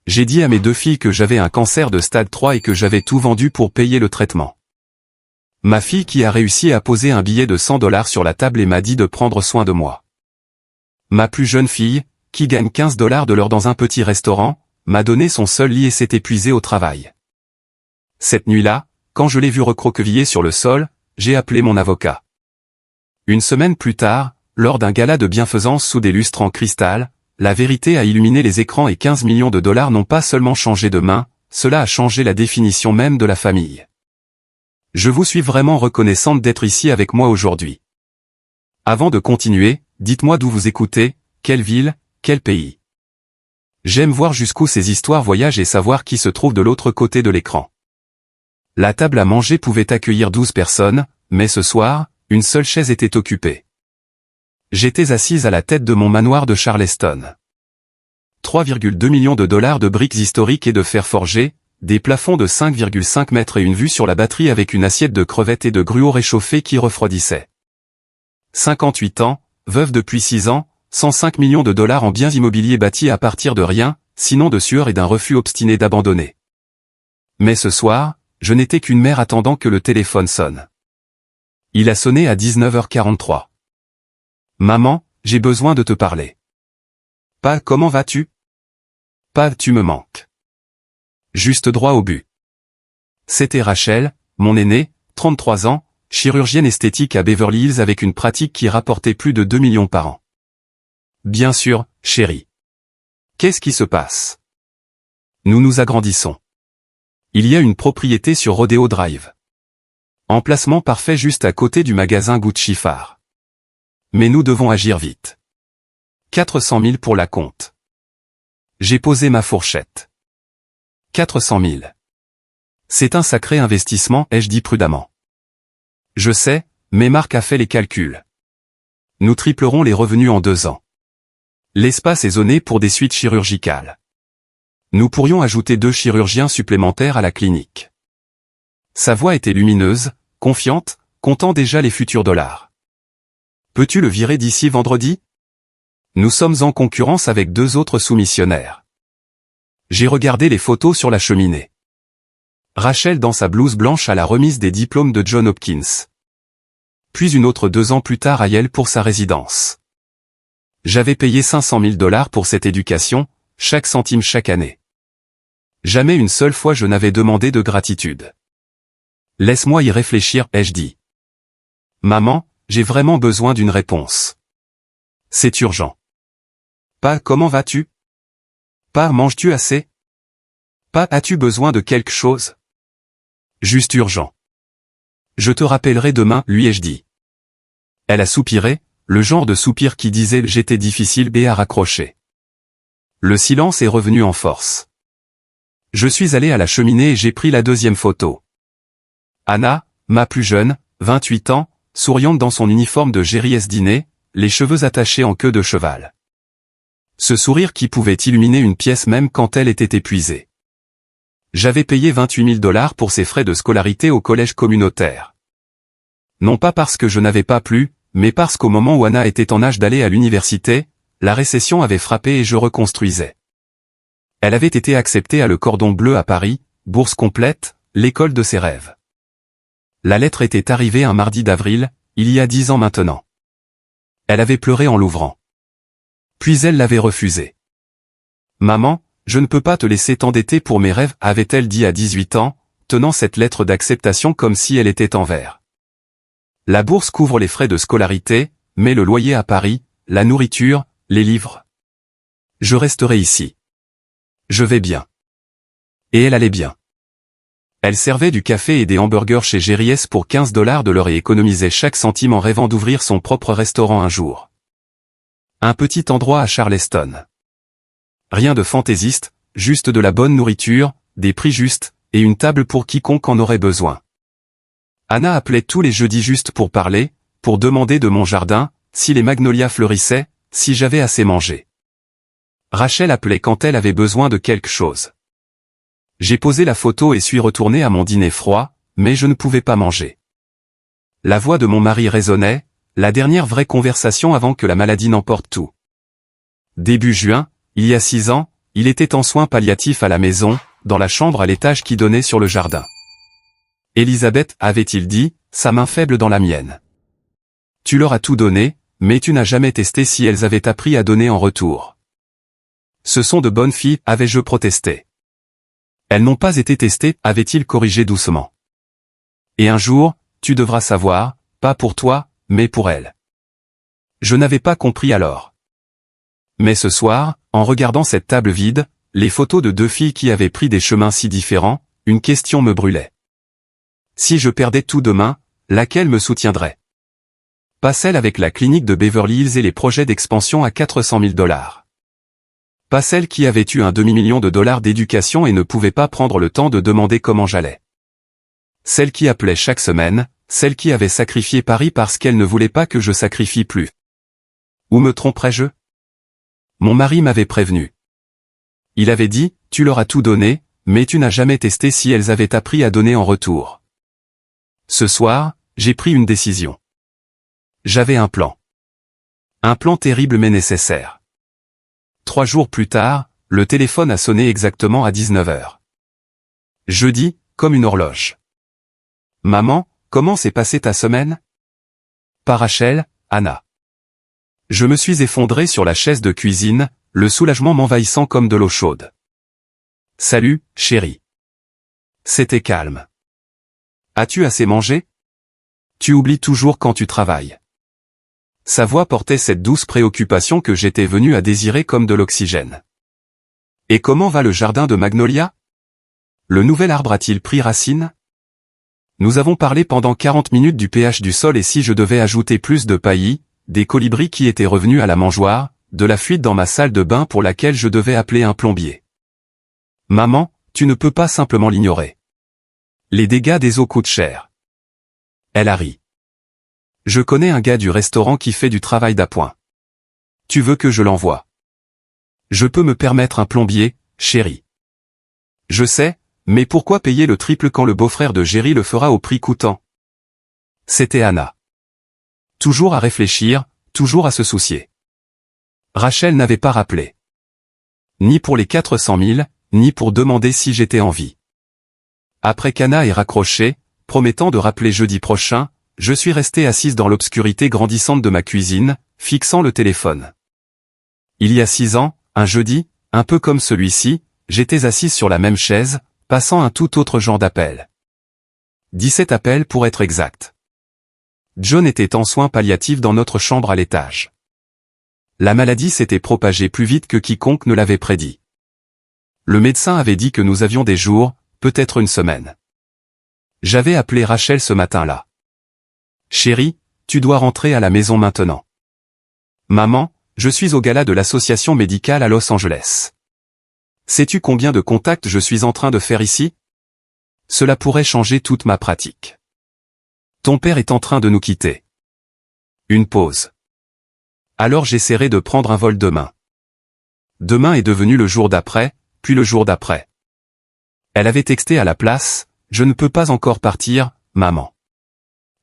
J'ai dit à mes 2 filles que j'avais un cancer de stade 3 et que j'avais tout vendu pour payer le traitement. Ma fille qui a réussi à poser un billet de $100 sur la table et m'a dit de prendre soin de moi. Ma plus jeune fille, qui gagne $15 de l'heure dans un petit restaurant, m'a donné son seul lit et s'est épuisée au travail. Cette nuit-là, quand je l'ai vu recroquevillé sur le sol, j'ai appelé mon avocat. Une semaine plus tard, lors d'un gala de bienfaisance sous des lustres en cristal, la vérité a illuminé les écrans et $15 millions n'ont pas seulement changé de main, cela a changé la définition même de la famille. Je vous suis vraiment reconnaissante d'être ici avec moi aujourd'hui. Avant de continuer, dites-moi d'où vous écoutez, quelle ville, quel pays. J'aime voir jusqu'où ces histoires voyagent et savoir qui se trouve de l'autre côté de l'écran. La table à manger pouvait accueillir 12 personnes, mais ce soir, une seule chaise était occupée. J'étais assise à la tête de mon manoir de Charleston. 3,2 millions de briques historiques et de fer forgé, des plafonds de 5,5 mètres et une vue sur la batterie avec une assiette de crevettes et de gruau réchauffés qui refroidissait. 58 ans, veuve depuis 6 ans, 105 millions de dollars en biens immobiliers bâtis à partir de rien, sinon de sueur et d'un refus obstiné d'abandonner. Mais ce soir, je n'étais qu'une mère attendant que le téléphone sonne. Il a sonné à 19h43. Maman, j'ai besoin de te parler. Pa, comment vas-tu? Pa, tu me manques. Juste droit au but. C'était Rachel, mon aînée, 33 ans, chirurgienne esthétique à Beverly Hills avec une pratique qui rapportait plus de 2 millions par an. Bien sûr, chérie. Qu'est-ce qui se passe? Nous nous agrandissons. Il y a une propriété sur Rodeo Drive. Emplacement parfait juste à côté du magasin Gucci Phare. Mais nous devons agir vite. 400 000 pour la compte. J'ai posé ma fourchette. 400 000. C'est un sacré investissement, ai-je dit prudemment. Je sais, mais Marc a fait les calculs. Nous triplerons les revenus en 2 ans. L'espace est zoné pour des suites chirurgicales. Nous pourrions ajouter 2 chirurgiens supplémentaires à la clinique. Sa voix était lumineuse, confiante, comptant déjà les futurs dollars. Peux-tu le virer d'ici vendredi? Nous sommes en concurrence avec 2 autres soumissionnaires. J'ai regardé les photos sur la cheminée. Rachel dans sa blouse blanche à la remise des diplômes de John Hopkins. Puis une autre 2 ans plus tard à Yale pour sa résidence. J'avais payé $500 000 pour cette éducation, chaque centime chaque année. Jamais une seule fois je n'avais demandé de gratitude. Laisse-moi y réfléchir, ai-je dit. Maman, j'ai vraiment besoin d'une réponse. C'est urgent. Pa, comment vas-tu? Pa, manges-tu assez? Pa, as-tu besoin de quelque chose? Juste urgent. Je te rappellerai demain, lui ai-je dit. Elle a soupiré, le genre de soupir qui disait « j'étais difficile » et a raccroché. Le silence est revenu en force. Je suis allé à la cheminée et j'ai pris la 2e photo. Anna, ma plus jeune, 28 ans, souriante dans son uniforme de gériesse dîner, les cheveux attachés en queue de cheval. Ce sourire qui pouvait illuminer une pièce même quand elle était épuisée. J'avais payé $28 000 pour ses frais de scolarité au collège communautaire. Non pas parce que je n'avais pas plu, mais parce qu'au moment où Anna était en âge d'aller à l'université, la récession avait frappé et je reconstruisais. Elle avait été acceptée à Le Cordon Bleu à Paris, bourse complète, l'école de ses rêves. La lettre était arrivée un mardi d'avril, il y a 10 ans maintenant. Elle avait pleuré en l'ouvrant. Puis elle l'avait refusé. Maman, je ne peux pas te laisser t'endetter pour mes rêves, avait-elle dit à 18 ans, tenant cette lettre d'acceptation comme si elle était en verre. La bourse couvre les frais de scolarité, mais le loyer à Paris, la nourriture, les livres. Je resterai ici. Je vais bien. Et elle allait bien. Elle servait du café et des hamburgers chez Géries pour $15 de l'heure et économisait chaque centime en rêvant d'ouvrir son propre restaurant un jour. Un petit endroit à Charleston. Rien de fantaisiste, juste de la bonne nourriture, des prix justes, et une table pour quiconque en aurait besoin. Anna appelait tous les jeudis juste pour parler, pour demander de mon jardin, si les magnolias fleurissaient, si j'avais assez mangé. Rachel appelait quand elle avait besoin de quelque chose. J'ai posé la photo et suis retourné à mon dîner froid, mais je ne pouvais pas manger. La voix de mon mari résonnait, la dernière vraie conversation avant que la maladie n'emporte tout. Début juin, il y a 6 ans, il était en soins palliatifs à la maison, dans la chambre à l'étage qui donnait sur le jardin. Elisabeth, avait-il dit, sa main faible dans la mienne. Tu leur as tout donné, mais tu n'as jamais testé si elles avaient appris à donner en retour. Ce sont de bonnes filles, avais-je protesté. Elles n'ont pas été testées, avait-il corrigé doucement. Et un jour, tu devras savoir, pas pour toi, mais pour elles. Je n'avais pas compris alors. Mais ce soir, en regardant cette table vide, les photos de deux filles qui avaient pris des chemins si différents, une question me brûlait. Si je perdais tout demain, laquelle me soutiendrait? Pas celle avec la clinique de Beverly Hills et les projets d'expansion à 400 000 $. Pas celle qui avait eu un demi-million de dollars d'éducation et ne pouvait pas prendre le temps de demander comment j'allais. Celle qui appelait chaque semaine, celle qui avait sacrifié Paris parce qu'elle ne voulait pas que je sacrifie plus. Où me tromperais-je? Mon mari m'avait prévenu. Il avait dit, tu leur as tout donné, mais tu n'as jamais testé si elles avaient appris à donner en retour. Ce soir, j'ai pris une décision. J'avais un plan. Un plan terrible mais nécessaire. 3 jours plus tard, le téléphone a sonné exactement à 19 h. Jeudi, comme une horloge. Maman, comment s'est passée ta semaine? Par Rachel, Anna. Je me suis effondré sur la chaise de cuisine, le soulagement m'envahissant comme de l'eau chaude. Salut, chérie. C'était calme. As-tu assez mangé? Tu oublies toujours quand tu travailles. Sa voix portait cette douce préoccupation que j'étais venu à désirer comme de l'oxygène. Et comment va le jardin de Magnolia? Le nouvel arbre a-t-il pris racine? Nous avons parlé pendant 40 minutes du pH du sol et si je devais ajouter plus de paillis, des colibris qui étaient revenus à la mangeoire, de la fuite dans ma salle de bain pour laquelle je devais appeler un plombier. Maman, tu ne peux pas simplement l'ignorer. Les dégâts des eaux coûtent cher. Elle a ri. Je connais un gars du restaurant qui fait du travail d'appoint. Tu veux que je l'envoie? Je peux me permettre un plombier, chérie. Je sais, mais pourquoi payer le triple quand le beau-frère de Jerry le fera au prix coûtant? C'était Anna. Toujours à réfléchir, toujours à se soucier. Rachel n'avait pas rappelé. Ni pour les 400 000, ni pour demander si j'étais en vie. Après qu'Anna ait raccroché, promettant de rappeler jeudi prochain, je suis resté assise dans l'obscurité grandissante de ma cuisine, fixant le téléphone. Il y a 6 ans, un jeudi, un peu comme celui-ci, j'étais assise sur la même chaise, passant un tout autre genre d'appel. 17 appels pour être exact. John était en soins palliatifs dans notre chambre à l'étage. La maladie s'était propagée plus vite que quiconque ne l'avait prédit. Le médecin avait dit que nous avions des jours, peut-être une semaine. J'avais appelé Rachel ce matin-là. Chérie, tu dois rentrer à la maison maintenant. Maman, je suis au gala de l'association médicale à Los Angeles. Sais-tu combien de contacts je suis en train de faire ici? Cela pourrait changer toute ma pratique. Ton père est en train de nous quitter. Une pause. Alors j'essaierai de prendre un vol demain. Demain est devenu le jour d'après, puis le jour d'après. Elle avait texté à la place, je ne peux pas encore partir, maman.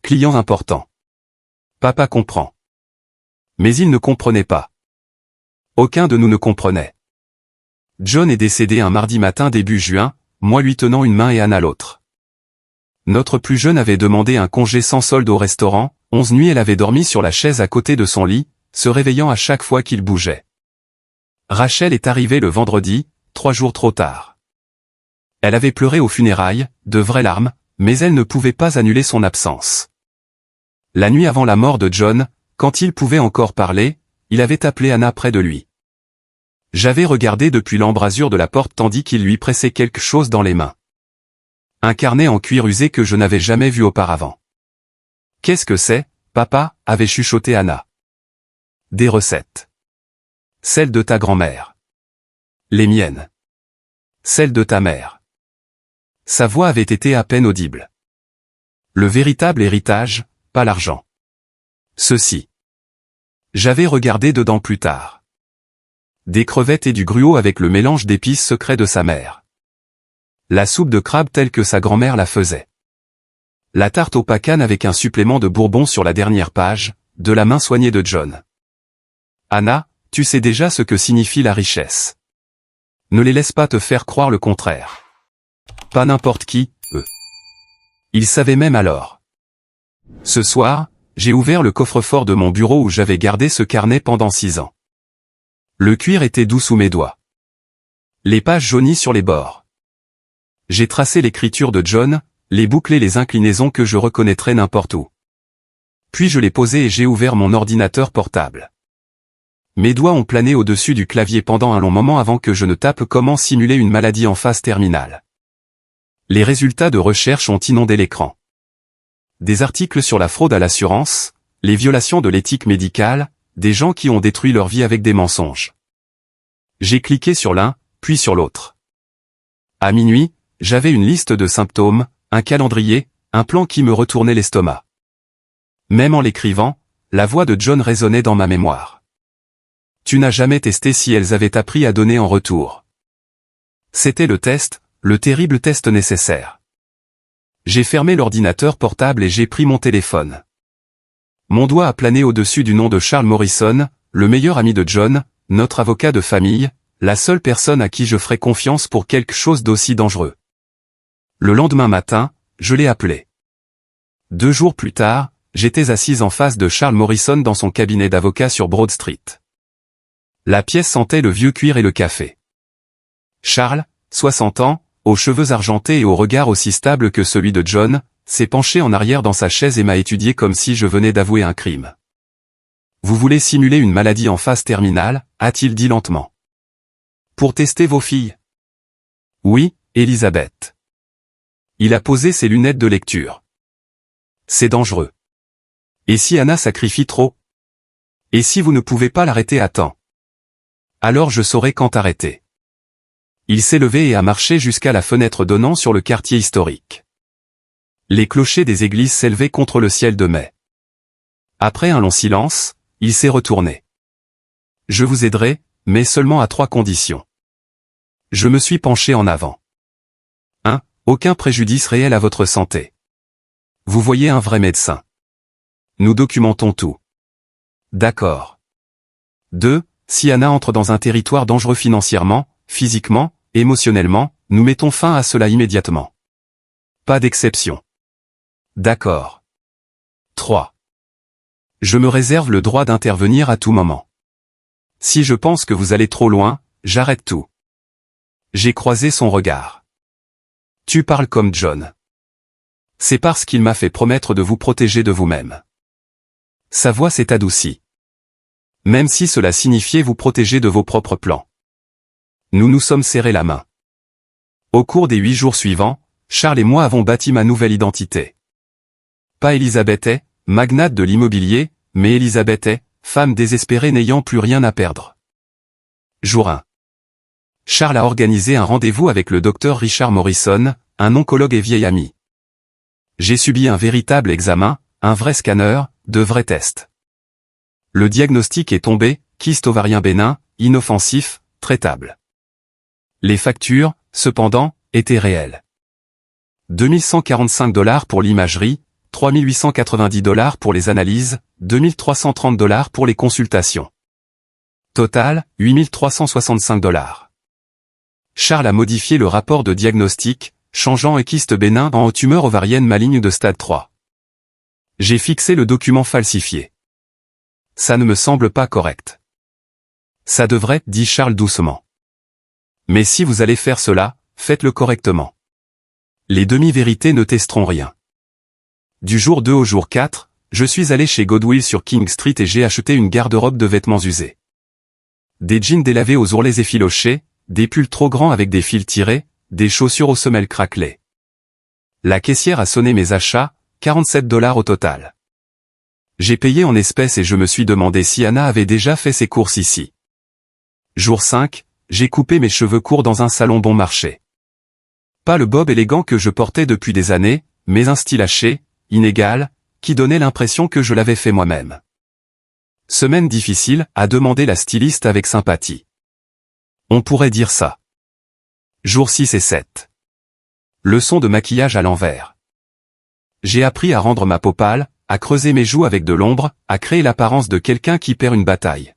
Client important. Papa comprend. Mais il ne comprenait pas. Aucun de nous ne comprenait. John est décédé un mardi matin début juin, moi lui tenant une main et Anna l'autre. Notre plus jeune avait demandé un congé sans solde au restaurant, 11 nuits elle avait dormi sur la chaise à côté de son lit, se réveillant à chaque fois qu'il bougeait. Rachel est arrivée le vendredi, 3 jours trop tard. Elle avait pleuré aux funérailles, de vraies larmes, mais elle ne pouvait pas annuler son absence. La nuit avant la mort de John, quand il pouvait encore parler, il avait appelé Anna près de lui. J'avais regardé depuis l'embrasure de la porte tandis qu'il lui pressait quelque chose dans les mains. Un carnet en cuir usé que je n'avais jamais vu auparavant. « Qu'est-ce que c'est, papa ?» avait chuchoté Anna. « Des recettes. Celles de ta grand-mère. Les miennes. Celles de ta mère. » Sa voix avait été à peine audible. Le véritable héritage, pas l'argent. Ceci. J'avais regardé dedans plus tard. Des crevettes et du gruau avec le mélange d'épices secrets de sa mère. La soupe de crabe telle que sa grand-mère la faisait. La tarte au pacane avec un supplément de bourbon sur la dernière page, de la main soignée de John. Anna, tu sais déjà ce que signifie la richesse. Ne les laisse pas te faire croire le contraire. Pas n'importe qui, eux. Ils savaient même alors. Ce soir, j'ai ouvert le coffre-fort de mon bureau où j'avais gardé ce carnet pendant 6 ans. Le cuir était doux sous mes doigts. Les pages jaunies sur les bords. J'ai tracé l'écriture de John, les boucles et les inclinaisons que je reconnaîtrais n'importe où. Puis je l'ai posé et j'ai ouvert mon ordinateur portable. Mes doigts ont plané au-dessus du clavier pendant un long moment avant que je ne tape comment simuler une maladie en phase terminale. Les résultats de recherche ont inondé l'écran. Des articles sur la fraude à l'assurance, les violations de l'éthique médicale, des gens qui ont détruit leur vie avec des mensonges. J'ai cliqué sur l'un, puis sur l'autre. À minuit, j'avais une liste de symptômes, un calendrier, un plan qui me retournait l'estomac. Même en l'écrivant, la voix de John résonnait dans ma mémoire. Tu n'as jamais testé si elles avaient appris à donner en retour. C'était le test, le terrible test nécessaire. J'ai fermé l'ordinateur portable et j'ai pris mon téléphone. Mon doigt a plané au-dessus du nom de Charles Morrison, le meilleur ami de John, notre avocat de famille, la seule personne à qui je ferais confiance pour quelque chose d'aussi dangereux. Le lendemain matin, je l'ai appelé. 2 jours plus tard, j'étais assise en face de Charles Morrison dans son cabinet d'avocat sur Broad Street. La pièce sentait le vieux cuir et le café. Charles, 60 ans, aux cheveux argentés et au regard aussi stable que celui de John, s'est penché en arrière dans sa chaise et m'a étudié comme si je venais d'avouer un crime. « Vous voulez simuler une maladie en phase terminale » a-t-il dit lentement. « Pour tester vos filles ?»« Oui, Elisabeth. » Il a posé ses lunettes de lecture. « C'est dangereux. Et si Anna sacrifie trop? Et si vous ne pouvez pas l'arrêter à temps? Alors je saurai quand arrêter. » Il s'est levé et a marché jusqu'à la fenêtre donnant sur le quartier historique. Les clochers des églises s'élevaient contre le ciel de mai. Après un long silence, il s'est retourné. « Je vous aiderai, mais seulement à 3 conditions. » Je me suis penché en avant. 1. Aucun préjudice réel à votre santé. Vous voyez un vrai médecin. Nous documentons tout. D'accord. 2. Si Anna entre dans un territoire dangereux financièrement, physiquement, émotionnellement, nous mettons fin à cela immédiatement. Pas d'exception. D'accord. 3. Je me réserve le droit d'intervenir à tout moment. Si je pense que vous allez trop loin, j'arrête tout. J'ai croisé son regard. Tu parles comme John. C'est parce qu'il m'a fait promettre de vous protéger de vous-même. Sa voix s'est adoucie. Même si cela signifiait vous protéger de vos propres plans. Nous nous sommes serrés la main. Au cours des 8 jours suivants, Charles et moi avons bâti ma nouvelle identité. Pas Elisabeth est, magnate de l'immobilier, mais Elisabeth est, femme désespérée n'ayant plus rien à perdre. Jour 1. Charles a organisé un rendez-vous avec le docteur Richard Morrison, un oncologue et vieil ami. J'ai subi un véritable examen, un vrai scanner, de vrais tests. Le diagnostic est tombé, kyste ovarien bénin, inoffensif, traitable. Les factures, cependant, étaient réelles. $2145 pour l'imagerie, $3890 pour les analyses, $2330 pour les consultations. Total, $8365. Charles a modifié le rapport de diagnostic, changeant un kyste bénin en tumeur ovarienne maligne de stade 3. J'ai fixé le document falsifié. Ça ne me semble pas correct. Ça devrait, dit Charles doucement. Mais si vous allez faire cela, faites-le correctement. Les demi-vérités ne testeront rien. Du jour 2 au jour 4, je suis allé chez Goodwill sur King Street et j'ai acheté une garde-robe de vêtements usés. Des jeans délavés aux ourlets effilochés, des pulls trop grands avec des fils tirés, des chaussures aux semelles craquelées. La caissière a sonné mes achats, $47 au total. J'ai payé en espèces et je me suis demandé si Anna avait déjà fait ses courses ici. Jour 5, j'ai coupé mes cheveux courts dans un salon bon marché. Pas le bob élégant que je portais depuis des années, mais un style haché, inégal, qui donnait l'impression que je l'avais fait moi-même. Semaine difficile, a demandé la styliste avec sympathie. On pourrait dire ça. Jour 6 et 7. Leçon de maquillage à l'envers. J'ai appris à rendre ma peau pâle, à creuser mes joues avec de l'ombre, à créer l'apparence de quelqu'un qui perd une bataille.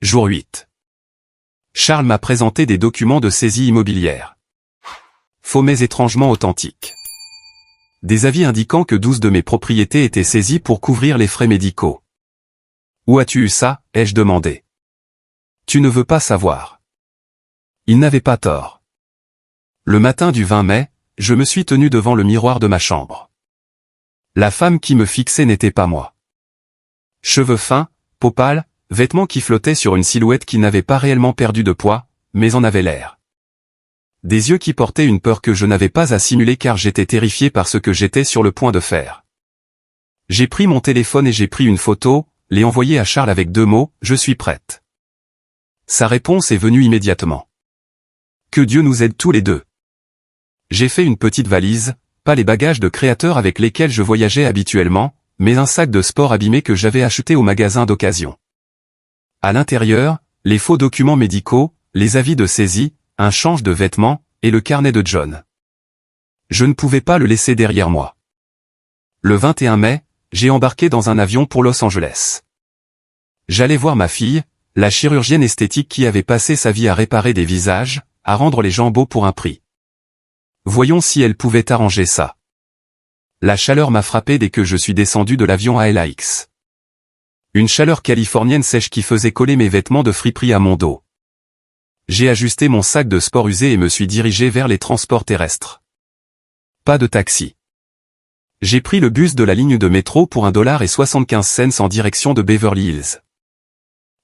Jour 8. Charles m'a présenté des documents de saisie immobilière. Faux mais étrangement authentiques. Des avis indiquant que 12 de mes propriétés étaient saisies pour couvrir les frais médicaux. Où as-tu eu ça, ai-je demandé. Tu ne veux pas savoir. Il n'avait pas tort. Le matin du 20 mai, je me suis tenu devant le miroir de ma chambre. La femme qui me fixait n'était pas moi. Cheveux fins, peau pâle, vêtements qui flottaient sur une silhouette qui n'avait pas réellement perdu de poids, mais en avait l'air. Des yeux qui portaient une peur que je n'avais pas à simuler car j'étais terrifié par ce que j'étais sur le point de faire. J'ai pris mon téléphone et j'ai pris une photo, l'ai envoyée à Charles avec 2 mots, je suis prête. Sa réponse est venue immédiatement. Que Dieu nous aide tous les deux. J'ai fait une petite valise, pas les bagages de créateur avec lesquels je voyageais habituellement, mais un sac de sport abîmé que j'avais acheté au magasin d'occasion. À l'intérieur, les faux documents médicaux, les avis de saisie, un change de vêtements, et le carnet de John. Je ne pouvais pas le laisser derrière moi. Le 21 mai, j'ai embarqué dans un avion pour Los Angeles. J'allais voir ma fille, la chirurgienne esthétique qui avait passé sa vie à réparer des visages, à rendre les gens beaux pour un prix. Voyons si elle pouvait arranger ça. La chaleur m'a frappé dès que je suis descendu de l'avion à LAX. Une chaleur californienne sèche qui faisait coller mes vêtements de friperie à mon dos. J'ai ajusté mon sac de sport usé et me suis dirigé vers les transports terrestres. Pas de taxi. J'ai pris le bus de la ligne de métro pour $1.75 en direction de Beverly Hills.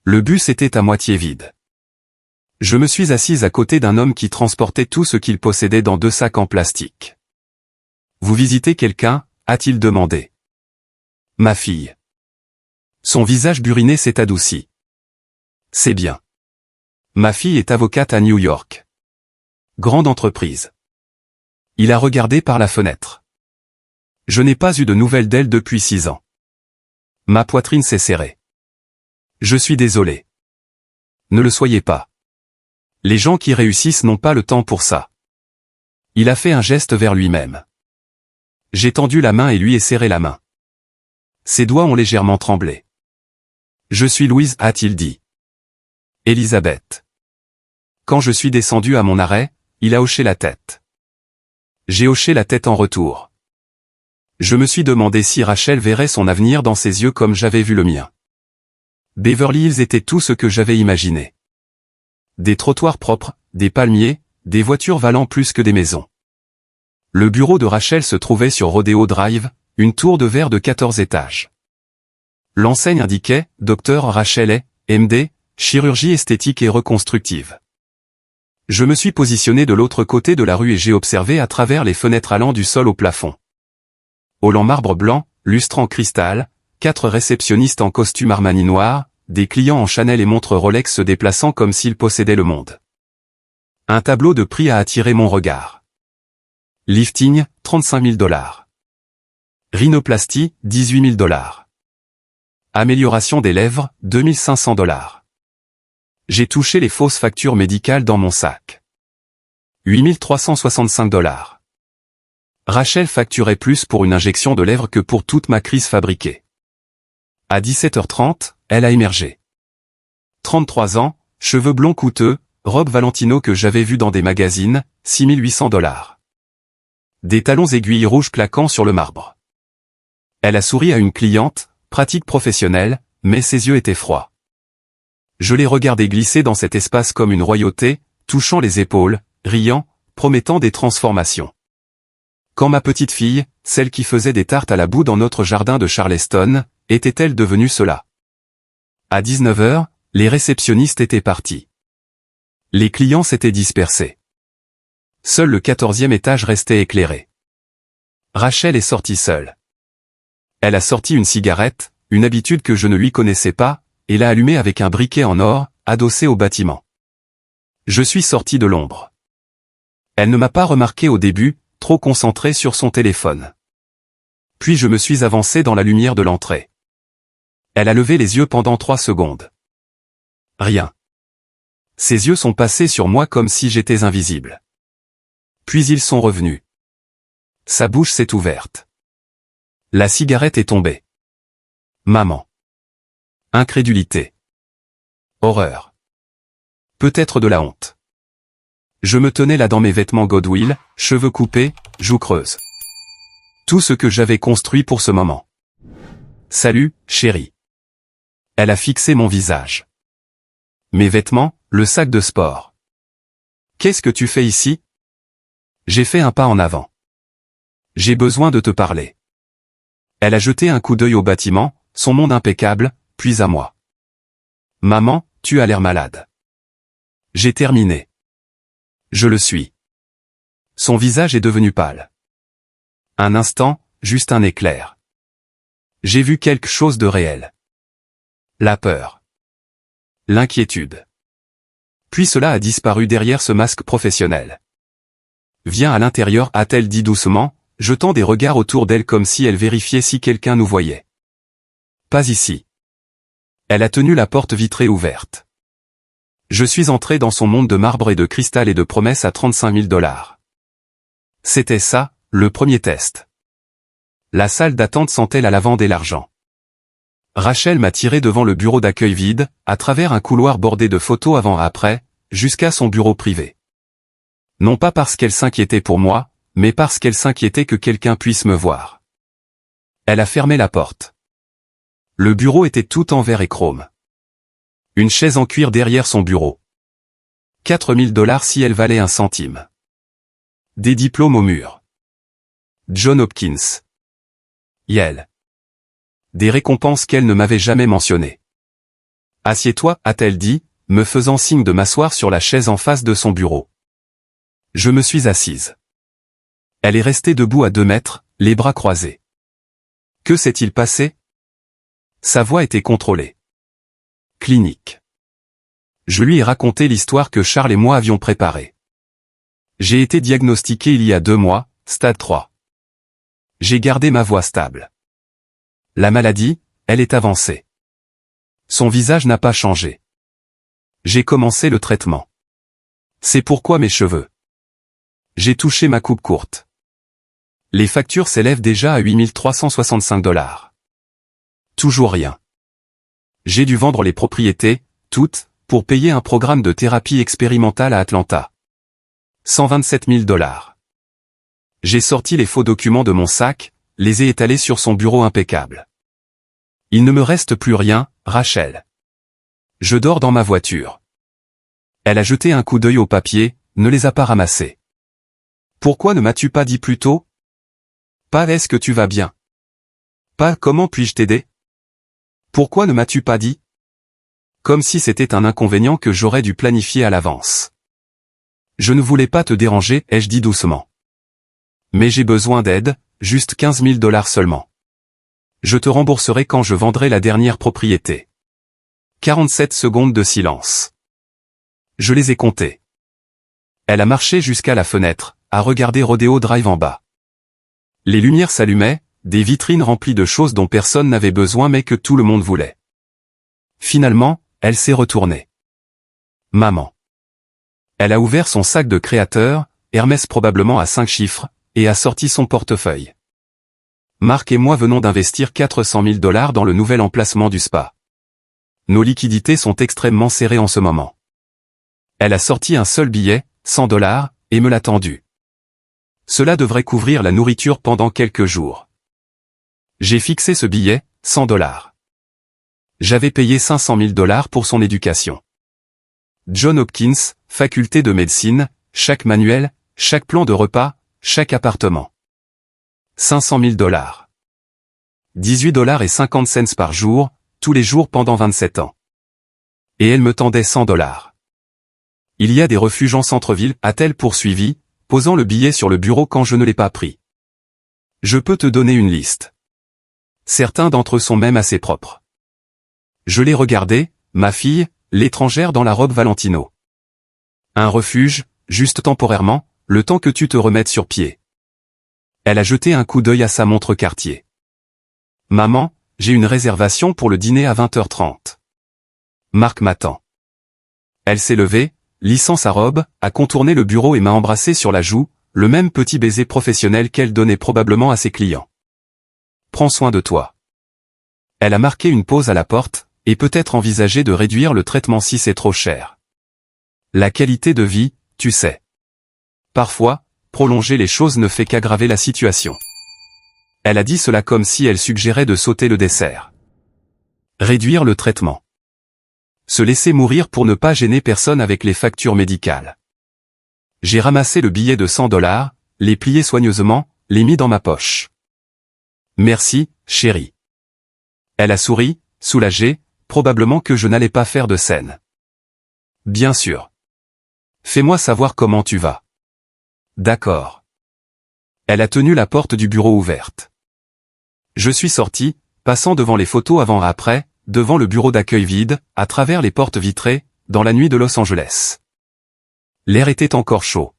Le bus était à moitié vide. Je me suis assise à côté d'un homme qui transportait tout ce qu'il possédait dans 2 sacs en plastique. « Vous visitez quelqu'un » a-t-il demandé. « Ma fille. » Son visage buriné s'est adouci. « C'est bien. Ma fille est avocate à New York. Grande entreprise. » Il a regardé par la fenêtre. « Je n'ai pas eu de nouvelles d'elle depuis 6 ans. » Ma poitrine s'est serrée. « Je suis désolé. » Ne le soyez pas. Les gens qui réussissent n'ont pas le temps pour ça. Il a fait un geste vers lui-même. J'ai tendu la main et lui ai serré la main. Ses doigts ont légèrement tremblé. Je suis Louise, a-t-il dit. Elisabeth. Quand je suis descendu à mon arrêt, il a hoché la tête. J'ai hoché la tête en retour. Je me suis demandé si Rachel verrait son avenir dans ses yeux comme j'avais vu le mien. Beverly Hills était tout ce que j'avais imaginé. Des trottoirs propres, des palmiers, des voitures valant plus que des maisons. Le bureau de Rachel se trouvait sur Rodeo Drive, une tour de verre de 14 étages. L'enseigne indiquait « Dr Rachel est, MD, chirurgie esthétique et reconstructive ». Je me suis positionné de l'autre côté de la rue et j'ai observé à travers les fenêtres allant du sol au plafond. Hall en marbre blanc, lustre en cristal, 4 réceptionnistes en costume Armani noir, des clients en Chanel et montres Rolex se déplaçant comme s'ils possédaient le monde. Un tableau de prix a attiré mon regard. Lifting, $35 000. Rhinoplastie, $18 000. Amélioration des lèvres, $2 500. J'ai touché les fausses factures médicales dans mon sac. $8 365. Rachel facturait plus pour une injection de lèvres que pour toute ma crise fabriquée. À 17h30, elle a émergé. 33 ans, cheveux blonds coûteux, robe Valentino que j'avais vue dans des magazines, $6 800. Des talons aiguilles rouges claquant sur le marbre. Elle a souri à une cliente, pratique professionnelle, mais ses yeux étaient froids. Je l'ai regardée glisser dans cet espace comme une royauté, touchant les épaules, riant, promettant des transformations. Quand ma petite fille, celle qui faisait des tartes à la boue dans notre jardin de Charleston, était-elle devenue cela? À 19h, les réceptionnistes étaient partis. Les clients s'étaient dispersés. Seul le 14e étage restait éclairé. Rachel est sortie seule. Elle a sorti une cigarette, une habitude que je ne lui connaissais pas, et l'a allumée avec un briquet en or, adossé au bâtiment. Je suis sorti de l'ombre. Elle ne m'a pas remarqué au début, trop concentrée sur son téléphone. Puis je me suis avancé dans la lumière de l'entrée. Elle a levé les yeux pendant 3 secondes. Rien. Ses yeux sont passés sur moi comme si j'étais invisible. Puis ils sont revenus. Sa bouche s'est ouverte. La cigarette est tombée. Maman. Incrédulité. Horreur. Peut-être de la honte. Je me tenais là dans mes vêtements Godwill, cheveux coupés, joues creuses. Tout ce que j'avais construit pour ce moment. Salut, chérie. Elle a fixé mon visage. Mes vêtements, le sac de sport. Qu'est-ce que tu fais ici? J'ai fait un pas en avant. J'ai besoin de te parler. Elle a jeté un coup d'œil au bâtiment, son monde impeccable, puis à moi. Maman, tu as l'air malade. J'ai terminé. Je le suis. Son visage est devenu pâle. Un instant, juste un éclair. J'ai vu quelque chose de réel. La peur. L'inquiétude. Puis cela a disparu derrière ce masque professionnel. Viens à l'intérieur, a-t-elle dit doucement, jetant des regards autour d'elle comme si elle vérifiait si quelqu'un nous voyait. Pas ici. Elle a tenu la porte vitrée ouverte. Je suis entré dans son monde de marbre et de cristal et de promesses à 35 000 $. C'était ça, le premier test. La salle d'attente sentait la lavande et l'argent. Rachel m'a tiré devant le bureau d'accueil vide, à travers un couloir bordé de photos avant-après, jusqu'à son bureau privé. Non pas parce qu'elle s'inquiétait pour moi, mais parce qu'elle s'inquiétait que quelqu'un puisse me voir. Elle a fermé la porte. Le bureau était tout en verre et chrome. Une chaise en cuir derrière son bureau. 4 000 $ si elle valait un centime. Des diplômes au mur. John Hopkins. Yale. Des récompenses qu'elle ne m'avait jamais mentionnées. Assieds-toi, a-t-elle dit, me faisant signe de m'asseoir sur la chaise en face de son bureau. Je me suis assise. Elle est restée debout à 2 mètres, les bras croisés. Que s'est-il passé? Sa voix était contrôlée. Clinique. Je lui ai raconté l'histoire que Charles et moi avions préparée. J'ai été diagnostiqué il y a 2 mois, stade 3. J'ai gardé ma voix stable. La maladie, elle est avancée. Son visage n'a pas changé. J'ai commencé le traitement. C'est pourquoi mes cheveux. J'ai touché ma coupe courte. Les factures s'élèvent déjà à 8 365 $. Toujours rien. J'ai dû vendre les propriétés, toutes, pour payer un programme de thérapie expérimentale à Atlanta. 127 000 $. J'ai sorti les faux documents de mon sac, les ai étalés sur son bureau impeccable. Il ne me reste plus rien, Rachel. Je dors dans ma voiture. Elle a jeté un coup d'œil au papier, ne les a pas ramassés. Pourquoi ne m'as-tu pas dit plus tôt? Pas est-ce que tu vas bien? Pas comment puis-je t'aider? Pourquoi ne m'as-tu pas dit? Comme si c'était un inconvénient que j'aurais dû planifier à l'avance. Je ne voulais pas te déranger, ai-je dit doucement. Mais j'ai besoin d'aide, juste 15 000 $ seulement. Je te rembourserai quand je vendrai la dernière propriété. 47 secondes de silence. Je les ai comptées. Elle a marché jusqu'à la fenêtre, a regardé Rodeo Drive en bas. Les lumières s'allumaient, des vitrines remplies de choses dont personne n'avait besoin mais que tout le monde voulait. Finalement, elle s'est retournée. Maman. Elle a ouvert son sac de créateur, Hermès probablement à 5 chiffres, et a sorti son portefeuille. Marc et moi venons d'investir 400 000 $ dans le nouvel emplacement du spa. Nos liquidités sont extrêmement serrées en ce moment. Elle a sorti un seul billet, 100 $, et me l'a tendu. Cela devrait couvrir la nourriture pendant quelques jours. J'ai fixé ce billet, 100 $. J'avais payé 500 000 $ pour son éducation. John Hopkins, faculté de médecine, chaque manuel, chaque plan de repas, chaque appartement. 500 000 $. 18,50 $ par jour, tous les jours pendant 27 ans. Et elle me tendait 100 $. Il y a des refuges en centre-ville, a-t-elle poursuivi, posant le billet sur le bureau quand je ne l'ai pas pris. Je peux te donner une liste. Certains d'entre eux sont même assez propres. Je l'ai regardé, ma fille, l'étrangère dans la robe Valentino. Un refuge, juste temporairement, le temps que tu te remettes sur pied. Elle a jeté un coup d'œil à sa montre Cartier. Maman, j'ai une réservation pour le dîner à 20h30. Marc m'attend. Elle s'est levée, lissant sa robe, a contourné le bureau et m'a embrassé sur la joue, le même petit baiser professionnel qu'elle donnait probablement à ses clients. Prends soin de toi. Elle a marqué une pause à la porte, et peut-être envisagé de réduire le traitement si c'est trop cher. La qualité de vie, tu sais. Parfois, prolonger les choses ne fait qu'aggraver la situation. Elle a dit cela comme si elle suggérait de sauter le dessert. Réduire le traitement. Se laisser mourir pour ne pas gêner personne avec les factures médicales. J'ai ramassé le billet de 100 $, les plié soigneusement, les mis dans ma poche. Merci, chérie. Elle a souri, soulagée, probablement que je n'allais pas faire de scène. Bien sûr. Fais-moi savoir comment tu vas. D'accord. Elle a tenu la porte du bureau ouverte. Je suis sorti, passant devant les photos avant-après, devant le bureau d'accueil vide, à travers les portes vitrées, dans la nuit de Los Angeles. L'air était encore chaud.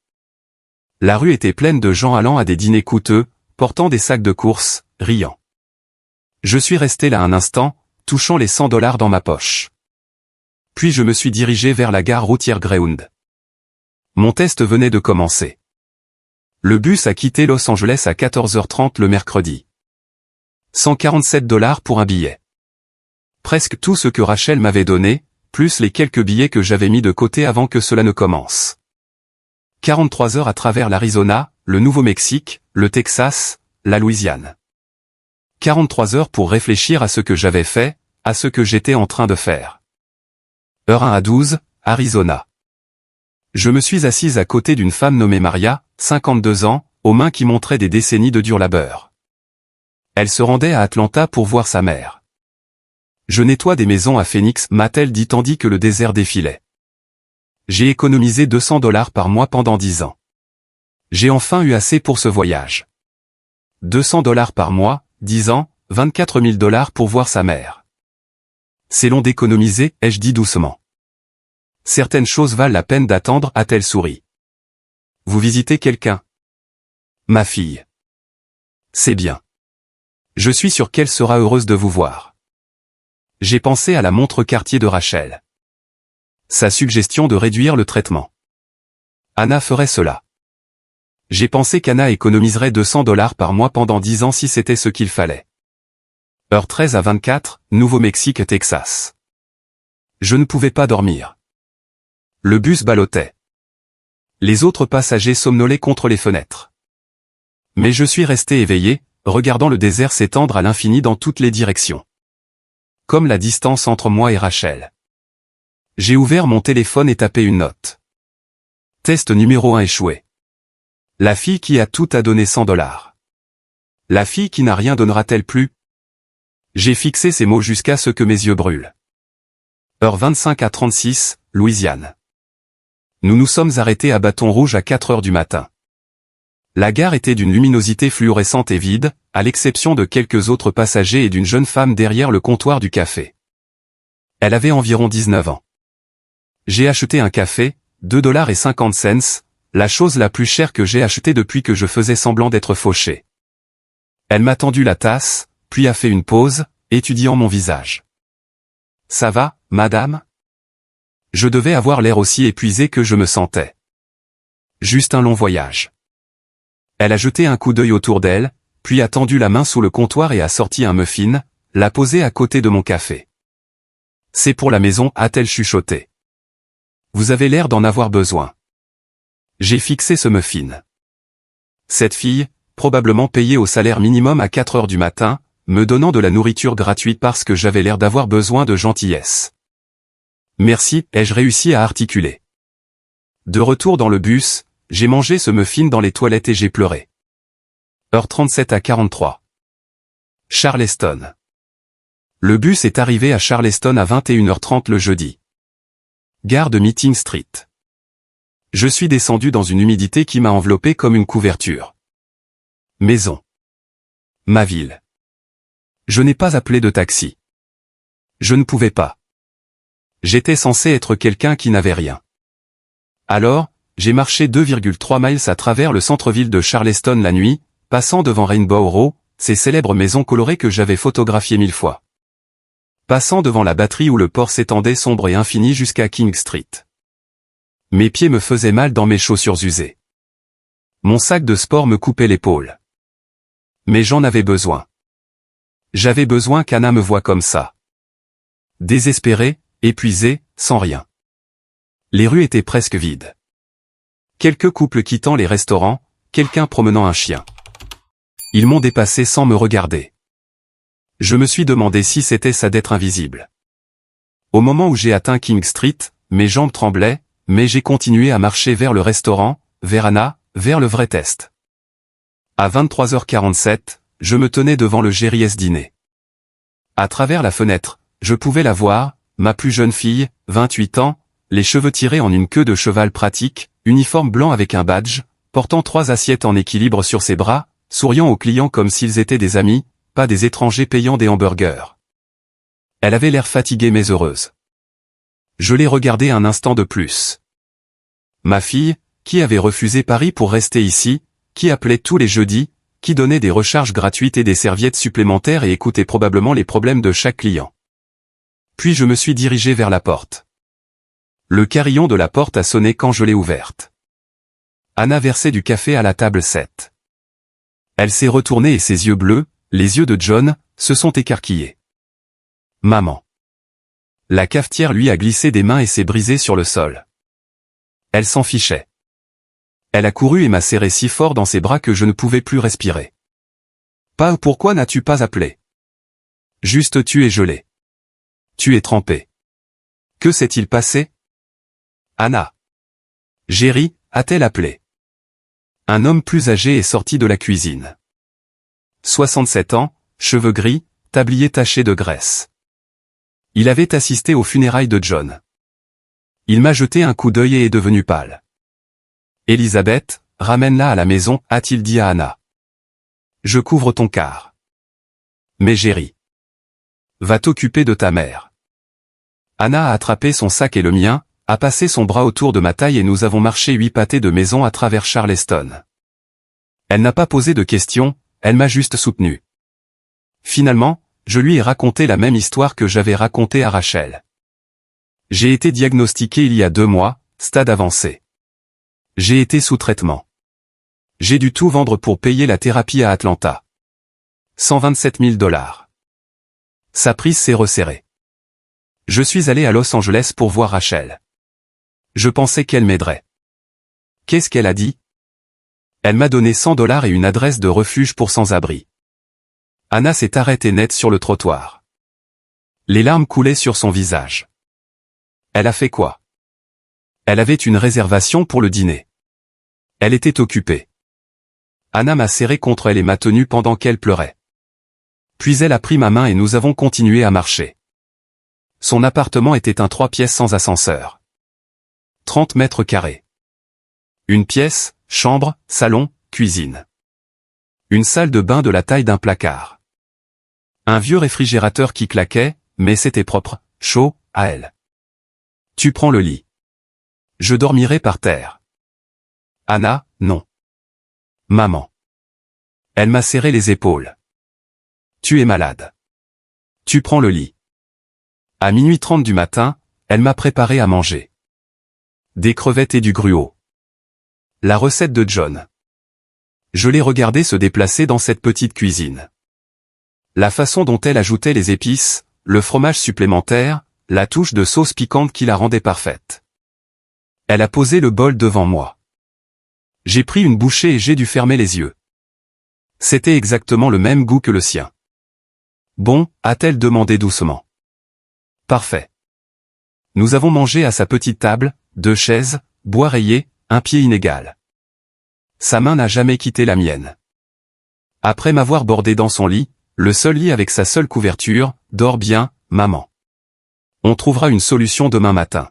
La rue était pleine de gens allant à des dîners coûteux, portant des sacs de course, riant. Je suis resté là un instant, touchant les 100 $ dans ma poche. Puis je me suis dirigé vers la gare routière Greyhound. Mon test venait de commencer. Le bus a quitté Los Angeles à 14h30 le mercredi. 147 $ pour un billet. Presque tout ce que Rachel m'avait donné, plus les quelques billets que j'avais mis de côté avant que cela ne commence. 43 heures à travers l'Arizona, le Nouveau-Mexique, le Texas, la Louisiane. 43 heures pour réfléchir à ce que j'avais fait, à ce que j'étais en train de faire. Heure 1 à 12, Arizona. Je me suis assise à côté d'une femme nommée Maria, 52 ans, aux mains qui montraient des décennies de dur labeur. Elle se rendait à Atlanta pour voir sa mère. Je nettoie des maisons à Phoenix, m'a-t-elle dit tandis que le désert défilait. J'ai économisé 200 $ par mois pendant 10 ans. J'ai enfin eu assez pour ce voyage. 200 $ par mois, 10 ans, 24 000 $ pour voir sa mère. C'est long d'économiser, ai-je dit doucement. Certaines choses valent la peine d'attendre, a-t-elle souri. Vous visitez quelqu'un? Ma fille. C'est bien. Je suis sûr qu'elle sera heureuse de vous voir. J'ai pensé à la montre Cartier de Rachel. Sa suggestion de réduire le traitement. Anna ferait cela. J'ai pensé qu'Anna économiserait 200 $ par mois pendant 10 ans si c'était ce qu'il fallait. Heure 13 à 24, Nouveau-Mexique, Texas. Je ne pouvais pas dormir. Le bus ballottait. Les autres passagers somnolaient contre les fenêtres. Mais je suis resté éveillé, regardant le désert s'étendre à l'infini dans toutes les directions. Comme la distance entre moi et Rachel. J'ai ouvert mon téléphone et tapé une note. Test numéro 1 échoué. La fille qui a tout a donné 100 $. La fille qui n'a rien donnera-t-elle plus? J'ai fixé ces mots jusqu'à ce que mes yeux brûlent. Heure 25 à 36, Louisiane. Nous nous sommes arrêtés à Bâton Rouge à 4 heures du matin. La gare était d'une luminosité fluorescente et vide, à l'exception de quelques autres passagers et d'une jeune femme derrière le comptoir du café. Elle avait environ 19 ans. J'ai acheté un café, 2,50 $, la chose la plus chère que j'ai achetée depuis que je faisais semblant d'être fauché. Elle m'a tendu la tasse, puis a fait une pause, étudiant mon visage. Ça va, madame? Je devais avoir l'air aussi épuisé que je me sentais. Juste un long voyage. Elle a jeté un coup d'œil autour d'elle, puis a tendu la main sous le comptoir et a sorti un muffin, l'a posé à côté de mon café. C'est pour la maison, a-t-elle chuchoté. Vous avez l'air d'en avoir besoin. J'ai fixé ce muffin. Cette fille, probablement payée au salaire minimum à 4 heures du matin, me donnant de la nourriture gratuite parce que j'avais l'air d'avoir besoin de gentillesse. Merci, ai-je réussi à articuler. De retour dans le bus, j'ai mangé ce muffin dans les toilettes et j'ai pleuré. Heure 37 à 43. Charleston. Le bus est arrivé à Charleston à 21h30 le jeudi. Gare de Meeting Street. Je suis descendu dans une humidité qui m'a enveloppé comme une couverture. Maison. Ma ville. Je n'ai pas appelé de taxi. Je ne pouvais pas. J'étais censé être quelqu'un qui n'avait rien. Alors, j'ai marché 2,3 miles à travers le centre-ville de Charleston la nuit, passant devant Rainbow Row, ces célèbres maisons colorées que j'avais photographiées 1000 fois. Passant devant la batterie où le port s'étendait sombre et infini jusqu'à King Street. Mes pieds me faisaient mal dans mes chaussures usées. Mon sac de sport me coupait l'épaule. Mais j'en avais besoin. J'avais besoin qu'Anna me voie comme ça. Désespéré, épuisé, sans rien. Les rues étaient presque vides. Quelques couples quittant les restaurants, quelqu'un promenant un chien. Ils m'ont dépassé sans me regarder. Je me suis demandé si c'était ça d'être invisible. Au moment où j'ai atteint King Street, mes jambes tremblaient, mais j'ai continué à marcher vers le restaurant, vers Anna, vers le vrai test. À 23h47, je me tenais devant le Jerry's dîner. À travers la fenêtre, je pouvais la voir, ma plus jeune fille, 28 ans, les cheveux tirés en une queue de cheval pratique, uniforme blanc avec un badge, portant 3 assiettes en équilibre sur ses bras, souriant aux clients comme s'ils étaient des amis, pas des étrangers payant des hamburgers. Elle avait l'air fatiguée mais heureuse. Je l'ai regardée un instant de plus. Ma fille, qui avait refusé Paris pour rester ici, qui appelait tous les jeudis, qui donnait des recharges gratuites et des serviettes supplémentaires et écoutait probablement les problèmes de chaque client. Puis je me suis dirigé vers la porte. Le carillon de la porte a sonné quand je l'ai ouverte. Anna versait du café à la table 7. Elle s'est retournée et ses yeux bleus, les yeux de John, se sont écarquillés. Maman. La cafetière lui a glissé des mains et s'est brisée sur le sol. Elle s'en fichait. Elle a couru et m'a serré si fort dans ses bras que je ne pouvais plus respirer. Pas pourquoi n'as-tu pas appelé? Juste tu es gelé. Tu es trempé. Que s'est-il passé? Anna. Jerry, a-t-elle appelé? Un homme plus âgé est sorti de la cuisine. 67 ans, cheveux gris, tablier taché de graisse. Il avait assisté aux funérailles de John. Il m'a jeté un coup d'œil et est devenu pâle. Elisabeth, ramène-la à la maison, a-t-il dit à Anna. Je couvre ton quart. Mais Jerry. Va t'occuper de ta mère. Anna a attrapé son sac et le mien, a passé son bras autour de ma taille et nous avons marché 8 pâtés de maison à travers Charleston. Elle n'a pas posé de questions, elle m'a juste soutenu. Finalement, je lui ai raconté la même histoire que j'avais racontée à Rachel. J'ai été diagnostiqué il y a 2 mois, stade avancé. J'ai été sous traitement. J'ai dû tout vendre pour payer la thérapie à Atlanta. 127 000 $. Sa prise s'est resserrée. Je suis allé à Los Angeles pour voir Rachel. Je pensais qu'elle m'aiderait. Qu'est-ce qu'elle a dit? Elle m'a donné 100 $ et une adresse de refuge pour sans-abri. Anna s'est arrêtée net sur le trottoir. Les larmes coulaient sur son visage. Elle a fait quoi? Elle avait une réservation pour le dîner. Elle était occupée. Anna m'a serré contre elle et m'a tenu pendant qu'elle pleurait. Puis elle a pris ma main et nous avons continué à marcher. Son appartement était un 3 pièces sans ascenseur. 30 mètres carrés. Une pièce, chambre, salon, cuisine. Une salle de bain de la taille d'un placard. Un vieux réfrigérateur qui claquait, mais c'était propre, chaud, à elle. Tu prends le lit. Je dormirai par terre. Anna, non. Maman. Elle m'a serré les épaules. Tu es malade. Tu prends le lit. À 00h30 du matin, elle m'a préparé à manger. Des crevettes et du gruau. La recette de John. Je l'ai regardé se déplacer dans cette petite cuisine. La façon dont elle ajoutait les épices, le fromage supplémentaire, la touche de sauce piquante qui la rendait parfaite. Elle a posé le bol devant moi. J'ai pris une bouchée et j'ai dû fermer les yeux. C'était exactement le même goût que le sien. Bon, a-t-elle demandé doucement. Parfait. Nous avons mangé à sa petite table, 2 chaises, bois rayé, un pied inégal. Sa main n'a jamais quitté la mienne. Après m'avoir bordé dans son lit, le seul lit avec sa seule couverture, dors bien, maman. On trouvera une solution demain matin.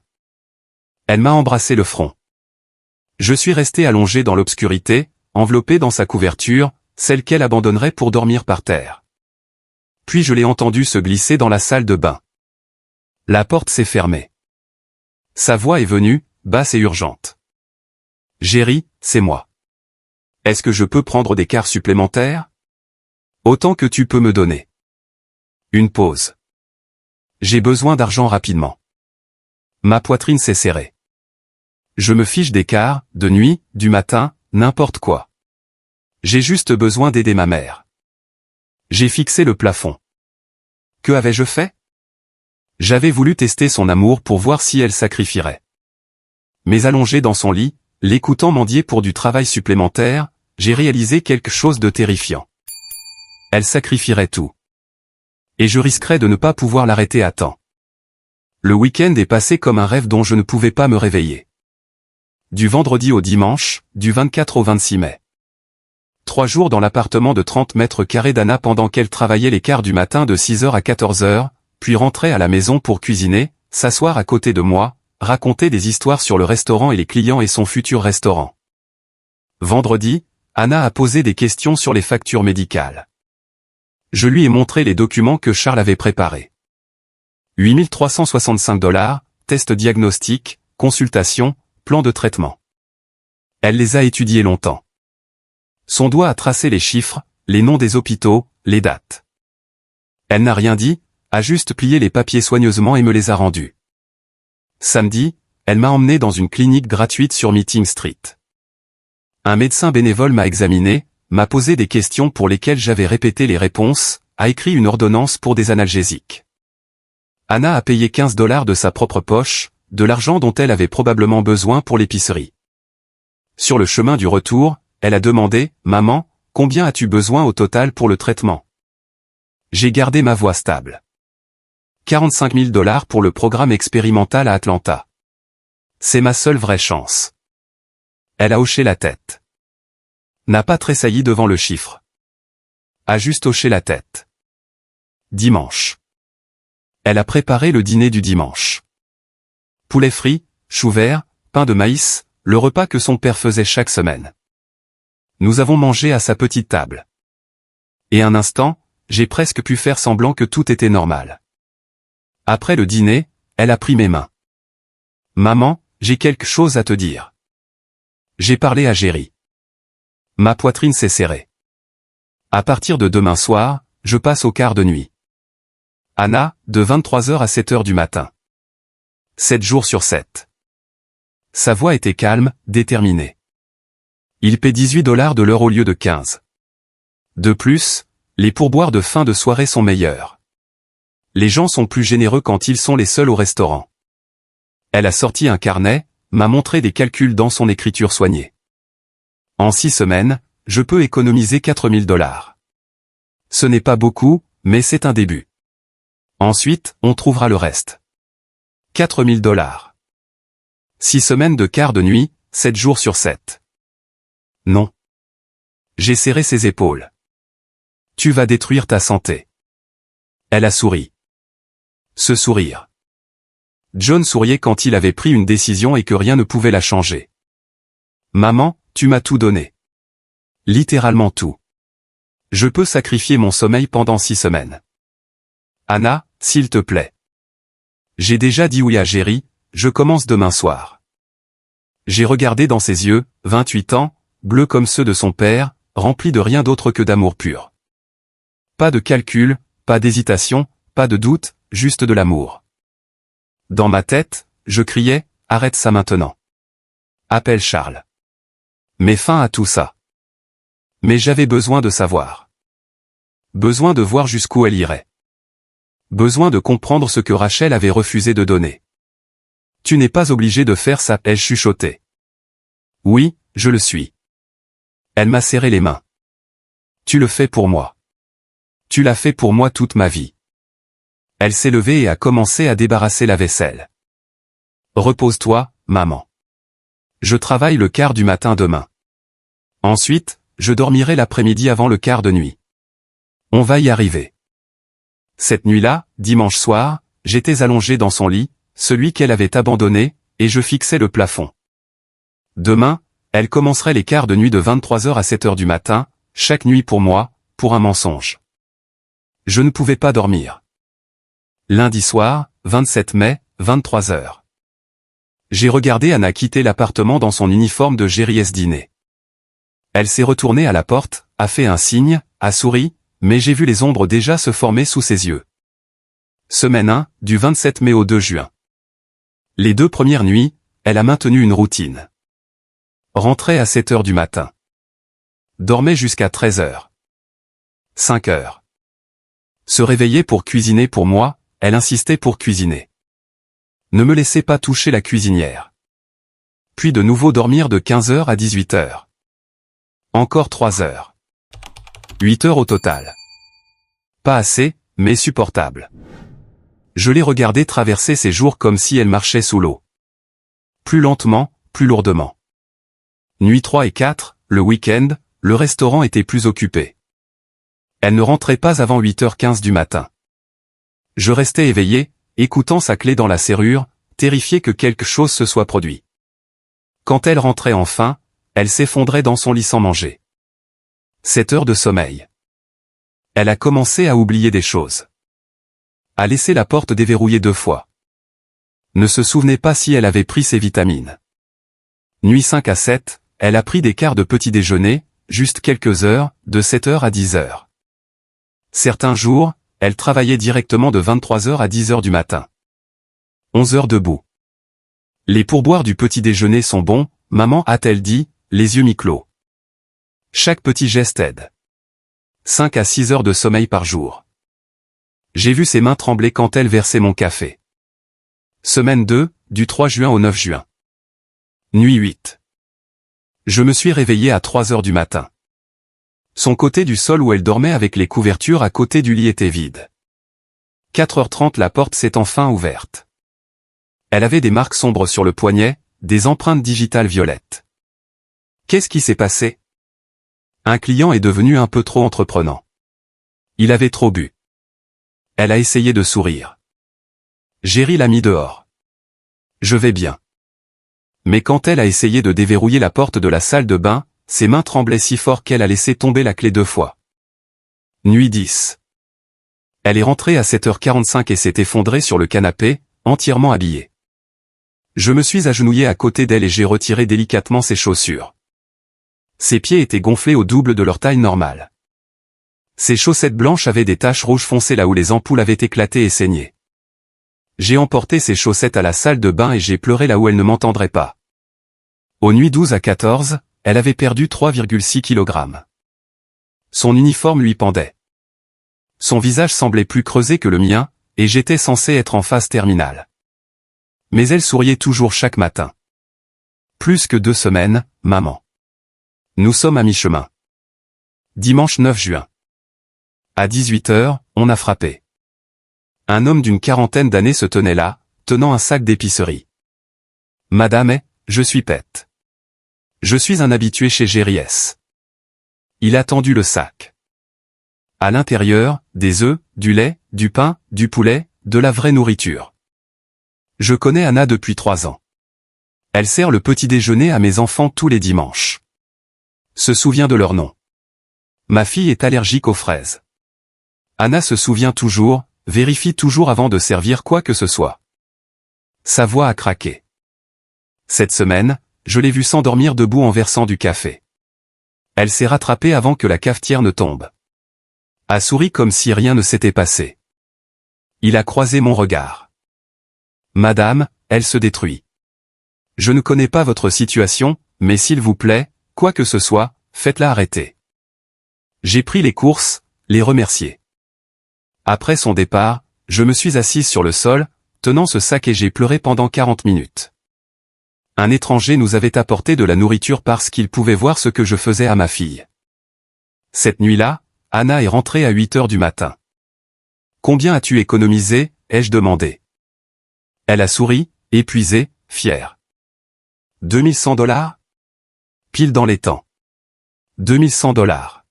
Elle m'a embrassé le front. Je suis resté allongé dans l'obscurité, enveloppé dans sa couverture, celle qu'elle abandonnerait pour dormir par terre. Puis je l'ai entendu se glisser dans la salle de bain. La porte s'est fermée. Sa voix est venue, basse et urgente. Jerry, c'est moi. Est-ce que je peux prendre des quarts supplémentaires? Autant que tu peux me donner. Une pause. J'ai besoin d'argent rapidement. Ma poitrine s'est serrée. Je me fiche des quarts, de nuit, du matin, n'importe quoi. J'ai juste besoin d'aider ma mère. J'ai fixé le plafond. Que avais-je fait? J'avais voulu tester son amour pour voir si elle sacrifierait. mais allongé dans son lit, l'écoutant mendier pour du travail supplémentaire, j'ai réalisé quelque chose de terrifiant. Elle sacrifierait tout. Et je risquerais de ne pas pouvoir l'arrêter à temps. Le week-end est passé comme un rêve dont je ne pouvais pas me réveiller. Du vendredi au dimanche, du 24 au 26 mai. 3 jours dans l'appartement de 30 mètres carrés d'Anna pendant qu'elle travaillait les quarts du matin de 6h à 14h, puis rentrait à la maison pour cuisiner, s'asseoir à côté de moi, raconter des histoires sur le restaurant et les clients et son futur restaurant. Vendredi, Anna a posé des questions sur les factures médicales. Je lui ai montré les documents que Charles avait préparés. 8 365 $, test diagnostic, consultation, plan de traitement. Elle les a étudiés longtemps. Son doigt a tracé les chiffres, les noms des hôpitaux, les dates. Elle n'a rien dit, a juste plié les papiers soigneusement et me les a rendus. Samedi, elle m'a emmené dans une clinique gratuite sur Meeting Street. Un médecin bénévole m'a examiné, m'a posé des questions pour lesquelles j'avais répété les réponses, a écrit une ordonnance pour des analgésiques. Anna a payé 15 $ de sa propre poche, de l'argent dont elle avait probablement besoin pour l'épicerie. Sur le chemin du retour, elle a demandé « Maman, combien as-tu besoin au total pour le traitement ?» J'ai gardé ma voix stable. 45 000 $ pour le programme expérimental à Atlanta. C'est ma seule vraie chance. Elle a hoché la tête. N'a pas tressailli devant le chiffre. A juste hoché la tête. Dimanche. Elle a préparé le dîner du dimanche. Poulet frit, chou vert, pain de maïs, le repas que son père faisait chaque semaine. Nous avons mangé à sa petite table. Et un instant, j'ai presque pu faire semblant que tout était normal. Après le dîner, elle a pris mes mains. « Maman, j'ai quelque chose à te dire. » J'ai parlé à Jerry. Ma poitrine s'est serrée. À partir de demain soir, je passe au quart de nuit. Anna, de 23h à 7h du matin. 7 jours sur 7. Sa voix était calme, déterminée. Il paie 18 $ de l'heure au lieu de 15. De plus, les pourboires de fin de soirée sont meilleurs. Les gens sont plus généreux quand ils sont les seuls au restaurant. Elle a sorti un carnet, m'a montré des calculs dans son écriture soignée. En 6 semaines, je peux économiser 4 000 $. Ce n'est pas beaucoup, mais c'est un début. Ensuite, on trouvera le reste. 4 000 $. 6 semaines de quart de nuit, 7 jours sur 7. Non. J'ai serré ses épaules. Tu vas détruire ta santé. Elle a souri. Ce sourire. John souriait quand il avait pris une décision et que rien ne pouvait la changer. Maman, tu m'as tout donné. Littéralement tout. Je peux sacrifier mon sommeil pendant 6 semaines. Anna, s'il te plaît. J'ai déjà dit oui à Jerry, je commence demain soir. J'ai regardé dans ses yeux, 28 ans, bleus comme ceux de son père, remplis de rien d'autre que d'amour pur. Pas de calcul, pas d'hésitation, pas de doute, juste de l'amour. Dans ma tête, je criais, arrête ça maintenant. Appelle Charles. Mets fin à tout ça. Mais j'avais besoin de savoir. Besoin de voir jusqu'où elle irait. Besoin de comprendre ce que Rachel avait refusé de donner. Tu n'es pas obligé de faire ça, ai-je chuchoté. Oui, je le suis. Elle m'a serré les mains. Tu le fais pour moi. Tu l'as fait pour moi toute ma vie. Elle s'est levée et a commencé à débarrasser la vaisselle. Repose-toi, maman. Je travaille le quart du matin demain. Ensuite, je dormirai l'après-midi avant le quart de nuit. On va y arriver. Cette nuit-là, dimanche soir, j'étais allongé dans son lit, celui qu'elle avait abandonné, et je fixais le plafond. Demain, elle commencerait les quarts de nuit de 23h à 7h du matin, chaque nuit pour moi, pour un mensonge. Je ne pouvais pas dormir. Lundi soir, 27 mai, 23h. J'ai regardé Anna quitter l'appartement dans son uniforme de Jerry dîner. Elle s'est retournée à la porte, a fait un signe, a souri, mais j'ai vu les ombres déjà se former sous ses yeux. Semaine 1, du 27 mai au 2 juin. Les 2 premières nuits, elle a maintenu une routine. Rentrait à 7h du matin. Dormait jusqu'à 13h. 5h. Se réveillait pour cuisiner pour moi, elle insistait pour cuisiner. Ne me laissez pas toucher la cuisinière. Puis de nouveau dormir de 15h à 18h. Encore 3 heures. 8 heures au total. Pas assez, mais supportable. Je l'ai regardée traverser ces jours comme si elle marchait sous l'eau. Plus lentement, plus lourdement. Nuit 3 et 4, le week-end, le restaurant était plus occupé. Elle ne rentrait pas avant 8h15 du matin. Je restais éveillé, écoutant sa clé dans la serrure, terrifié que quelque chose se soit produit. Quand elle rentrait enfin, elle s'effondrait dans son lit sans manger. 7 heures de sommeil. Elle a commencé à oublier des choses. A laissé la porte déverrouillée 2 fois. Ne se souvenait pas si elle avait pris ses vitamines. Nuit 5 à 7, elle a pris des quarts de petit déjeuner, juste quelques heures, de 7h à 10h. Certains jours, elle travaillait directement de 23h à 10h du matin. 11 heures debout. Les pourboires du petit déjeuner sont bons, maman a-t-elle dit, les yeux mi-clos. Chaque petit geste aide. 5 à 6 heures de sommeil par jour. J'ai vu ses mains trembler quand elle versait mon café. Semaine 2, du 3 juin au 9 juin. Nuit 8. Je me suis réveillé à 3 heures du matin. Son côté du sol où elle dormait avec les couvertures à côté du lit était vide. 4h30 la porte s'est enfin ouverte. Elle avait des marques sombres sur le poignet, des empreintes digitales violettes. Qu'est-ce qui s'est passé? Un client est devenu un peu trop entreprenant. Il avait trop bu. Elle a essayé de sourire. Jerry l'a mis dehors. Je vais bien. Mais quand elle a essayé de déverrouiller la porte de la salle de bain, ses mains tremblaient si fort qu'elle a laissé tomber la clé 2 fois. Nuit 10. Elle est rentrée à 7h45 et s'est effondrée sur le canapé, entièrement habillée. Je me suis agenouillé à côté d'elle et j'ai retiré délicatement ses chaussures. Ses pieds étaient gonflés au double de leur taille normale. Ses chaussettes blanches avaient des taches rouges foncées là où les ampoules avaient éclaté et saigné. J'ai emporté ses chaussettes à la salle de bain et j'ai pleuré là où elle ne m'entendrait pas. Aux nuits 12 à 14, elle avait perdu 3,6 kg. Son uniforme lui pendait. Son visage semblait plus creusé que le mien, et j'étais censé être en phase terminale. Mais elle souriait toujours chaque matin. Plus que 2 semaines, maman. Nous sommes à mi-chemin. Dimanche 9 juin. À 18h, on a frappé. Un homme d'une quarantaine d'années se tenait là, tenant un sac d'épicerie. Madame, je suis Pet. Je suis un habitué chez Jerry S. Il a tendu le sac. À l'intérieur, des œufs, du lait, du pain, du poulet, de la vraie nourriture. Je connais Anna depuis 3 ans. Elle sert le petit déjeuner à mes enfants tous les dimanches. Se souvient de leur nom. Ma fille est allergique aux fraises. Anna se souvient toujours, vérifie toujours avant de servir quoi que ce soit. Sa voix a craqué. Cette semaine, je l'ai vue s'endormir debout en versant du café. Elle s'est rattrapée avant que la cafetière ne tombe. A souri comme si rien ne s'était passé. Il a croisé mon regard. Madame, elle se détruit. Je ne connais pas votre situation, mais s'il vous plaît, quoi que ce soit, faites-la arrêter. J'ai pris les courses, les remercier. Après son départ, je me suis assise sur le sol, tenant ce sac et j'ai pleuré pendant 40 minutes. Un étranger nous avait apporté de la nourriture parce qu'il pouvait voir ce que je faisais à ma fille. Cette nuit-là, Anna est rentrée à 8h du matin. Combien as-tu économisé, ai-je demandé. Elle a souri, épuisée, fière. 2100 $? Pile dans les temps. 2100 $.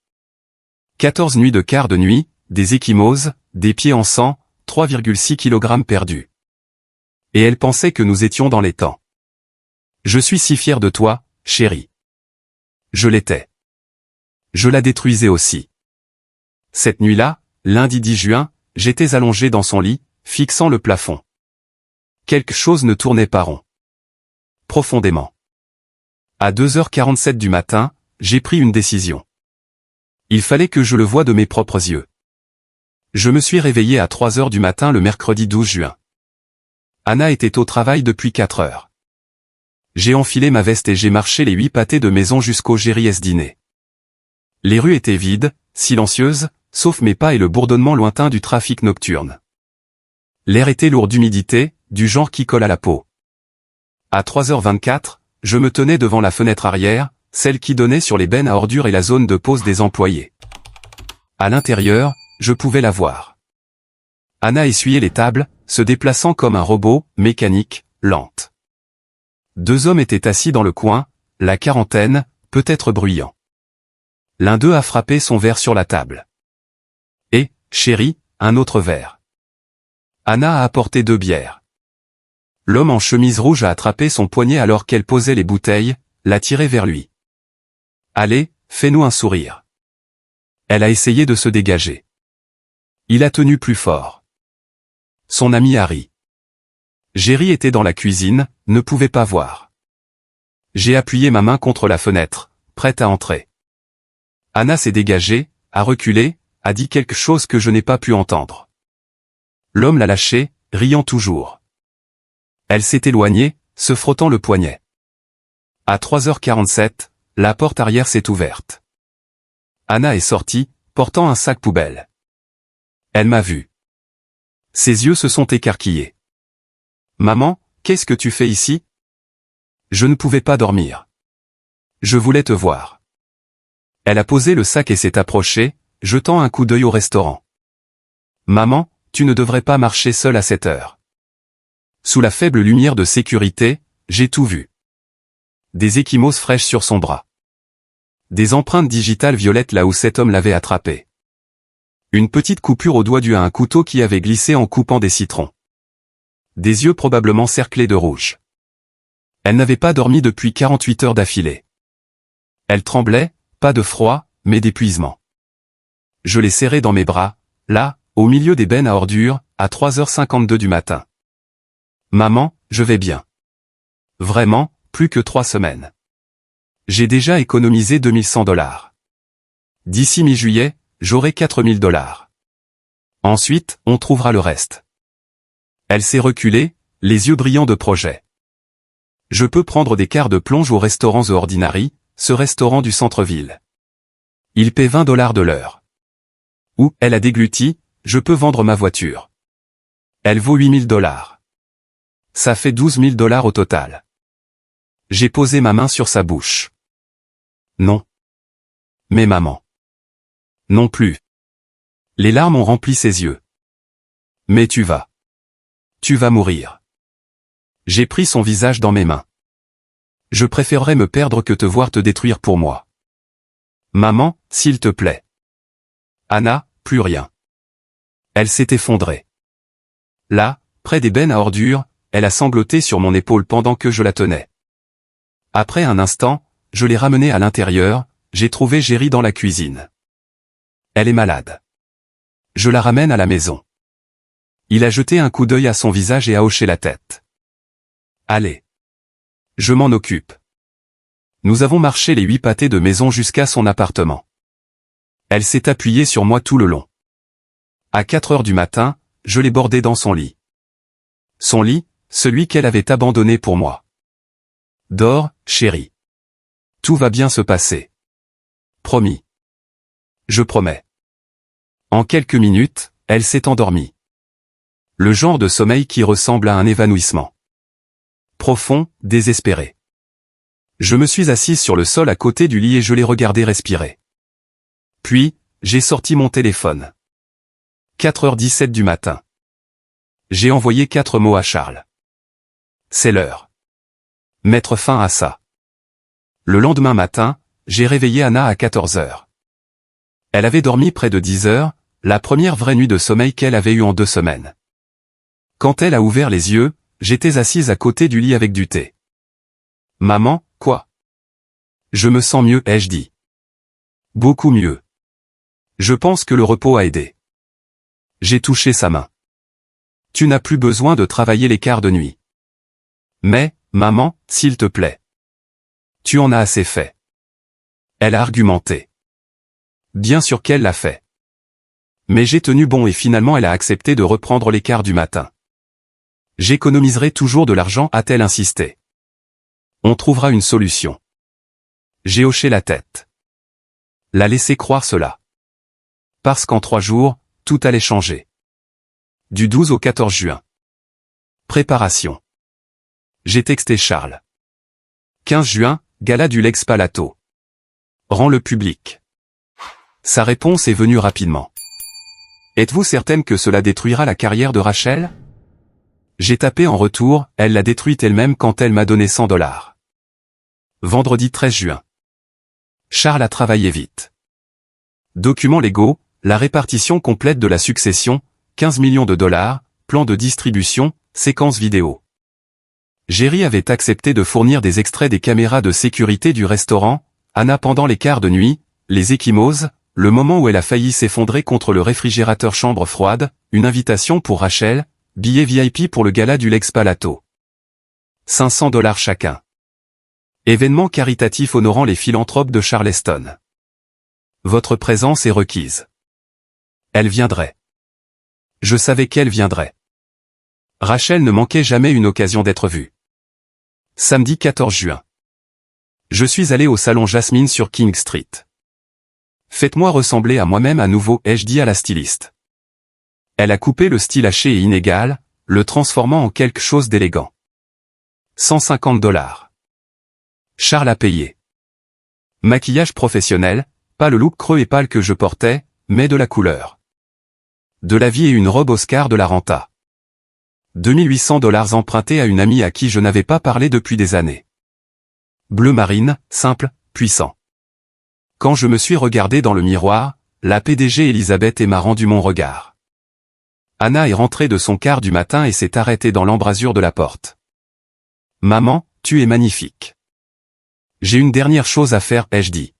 14 nuits de quart de nuit, des ecchymoses, des pieds en sang, 3,6 kg perdus. Et elle pensait que nous étions dans les temps. Je suis si fier de toi, chérie. Je l'étais. Je la détruisais aussi. Cette nuit-là, lundi 10 juin, j'étais allongé dans son lit, fixant le plafond. Quelque chose ne tournait pas rond. Profondément. À 2h47 du matin, j'ai pris une décision. Il fallait que je le voie de mes propres yeux. Je me suis réveillé à 3h du matin le mercredi 12 juin. Anna était au travail depuis 4 heures. J'ai enfilé ma veste et j'ai marché les 8 pâtés de maison jusqu'au Jerry S dîner. Les rues étaient vides, silencieuses, sauf mes pas et le bourdonnement lointain du trafic nocturne. L'air était lourd d'humidité, du genre qui colle à la peau. À 3h24, je me tenais devant la fenêtre arrière, celle qui donnait sur les bennes à ordures et la zone de pause des employés. À l'intérieur, je pouvais la voir. Anna essuyait les tables, se déplaçant comme un robot, mécanique, lente. Deux hommes étaient assis dans le coin, la quarantaine, peut-être bruyant. L'un d'eux a frappé son verre sur la table. Et, chérie, un autre verre. Anna a apporté 2 bières. L'homme en chemise rouge a attrapé son poignet alors qu'elle posait les bouteilles, l'a tiré vers lui. Allez, fais-nous un sourire. Elle a essayé de se dégager. Il a tenu plus fort. Son ami Harry. Jerry était dans la cuisine, ne pouvait pas voir. J'ai appuyé ma main contre la fenêtre, prête à entrer. Anna s'est dégagée, a reculé, a dit quelque chose que je n'ai pas pu entendre. L'homme l'a lâchée, riant toujours. Elle s'est éloignée, se frottant le poignet. À 3h47, la porte arrière s'est ouverte. Anna est sortie, portant un sac poubelle. Elle m'a vu. Ses yeux se sont écarquillés. Maman, qu'est-ce que tu fais ici? Je ne pouvais pas dormir. Je voulais te voir. Elle a posé le sac et s'est approchée, jetant un coup d'œil au restaurant. Maman, tu ne devrais pas marcher seule à cette heure. Sous la faible lumière de sécurité, j'ai tout vu. Des ecchymoses fraîches sur son bras. Des empreintes digitales violettes là où cet homme l'avait attrapé. Une petite coupure au doigt due à un couteau qui avait glissé en coupant des citrons. Des yeux probablement cerclés de rouge. Elle n'avait pas dormi depuis 48 heures d'affilée. Elle tremblait, pas de froid, mais d'épuisement. Je l'ai serrée dans mes bras, là, au milieu des bennes à ordures, à 3h52 du matin. Maman, je vais bien. Vraiment, plus que 3 semaines. J'ai déjà économisé $2100. D'ici mi-juillet, j'aurai $4000. Ensuite, on trouvera le reste. Elle s'est reculée, les yeux brillants de projet. Je peux prendre des quarts de plonge au restaurant The Ordinary, ce restaurant du centre-ville. Il paie $20 de l'heure. Ou, elle a dégluti, je peux vendre ma voiture. Elle vaut $8000. Ça fait $12 000 au total. J'ai posé ma main sur sa bouche. Non. Mais maman. Non plus. Les larmes ont rempli ses yeux. Mais tu vas. Tu vas mourir. J'ai pris son visage dans mes mains. Je préférerais me perdre que te voir te détruire pour moi. Maman, s'il te plaît. Anna, plus rien. Elle s'est effondrée. Là, près des bennes à ordures, elle a sangloté sur mon épaule pendant que je la tenais. Après un instant, je l'ai ramenée à l'intérieur, j'ai trouvé Jerry dans la cuisine. Elle est malade. Je la ramène à la maison. Il a jeté un coup d'œil à son visage et a hoché la tête. Allez. Je m'en occupe. Nous avons marché les 8 pâtés de maison jusqu'à son appartement. Elle s'est appuyée sur moi tout le long. À 4 heures du matin, je l'ai bordée dans son lit. Son lit, celui qu'elle avait abandonné pour moi. Dors, chérie. Tout va bien se passer. Promis. Je promets. En quelques minutes, elle s'est endormie. Le genre de sommeil qui ressemble à un évanouissement. Profond, désespéré. Je me suis assise sur le sol à côté du lit et je l'ai regardé respirer. Puis, j'ai sorti mon téléphone. 4h17 du matin. J'ai envoyé 4 mots à Charles. C'est l'heure. Mettre fin à ça. Le lendemain matin, j'ai réveillé Anna à 14h. Elle avait dormi près de 10 heures, la première vraie nuit de sommeil qu'elle avait eue en 2 semaines. Quand elle a ouvert les yeux, j'étais assise à côté du lit avec du thé. Maman, quoi? Je me sens mieux, ai-je dit. Beaucoup mieux. Je pense que le repos a aidé. J'ai touché sa main. Tu n'as plus besoin de travailler les quarts de nuit. Mais, maman, s'il te plaît. Tu en as assez fait. Elle a argumenté. Bien sûr qu'elle l'a fait. Mais j'ai tenu bon et finalement elle a accepté de reprendre les quarts du matin. J'économiserai toujours de l'argent, a-t-elle insisté. On trouvera une solution. J'ai hoché la tête. La laisser croire cela. Parce qu'en 3 jours, tout allait changer. Du 12 au 14 juin. Préparation. J'ai texté Charles. 15 juin, gala du Lex Palato. Rend le public. Sa réponse est venue rapidement. Êtes-vous certaine que cela détruira la carrière de Rachel? J'ai tapé en retour, elle l'a détruite elle-même quand elle m'a donné 100 $. Vendredi 13 juin. Charles a travaillé vite. Documents légaux, la répartition complète de la succession, 15 millions de $, plan de distribution, séquence vidéo. Jerry avait accepté de fournir des extraits des caméras de sécurité du restaurant, Anna pendant les quarts de nuit, les ecchymoses, le moment où elle a failli s'effondrer contre le réfrigérateur chambre froide, une invitation pour Rachel, billet VIP pour le gala du Lex Palato. 500 $ chacun. Événement caritatif honorant les philanthropes de Charleston. Votre présence est requise. Elle viendrait. Je savais qu'elle viendrait. Rachel ne manquait jamais une occasion d'être vue. Samedi 14 juin. Je suis allé au salon Jasmine sur King Street. Faites-moi ressembler à moi-même à nouveau, ai-je dit à la styliste. Elle a coupé le style haché et inégal, le transformant en quelque chose d'élégant. 150 $. Charles a payé. Maquillage professionnel, pas le look creux et pâle que je portais, mais de la couleur. De la vie et une robe Oscar de la Renta. 2800 $ empruntés à une amie à qui je n'avais pas parlé depuis des années. Bleu marine, simple, puissant. Quand je me suis regardé dans le miroir, la PDG Elisabeth m'a rendu mon regard. Anna est rentrée de son quart du matin et s'est arrêtée dans l'embrasure de la porte. Maman, tu es magnifique. J'ai une dernière chose à faire, ai-je dit.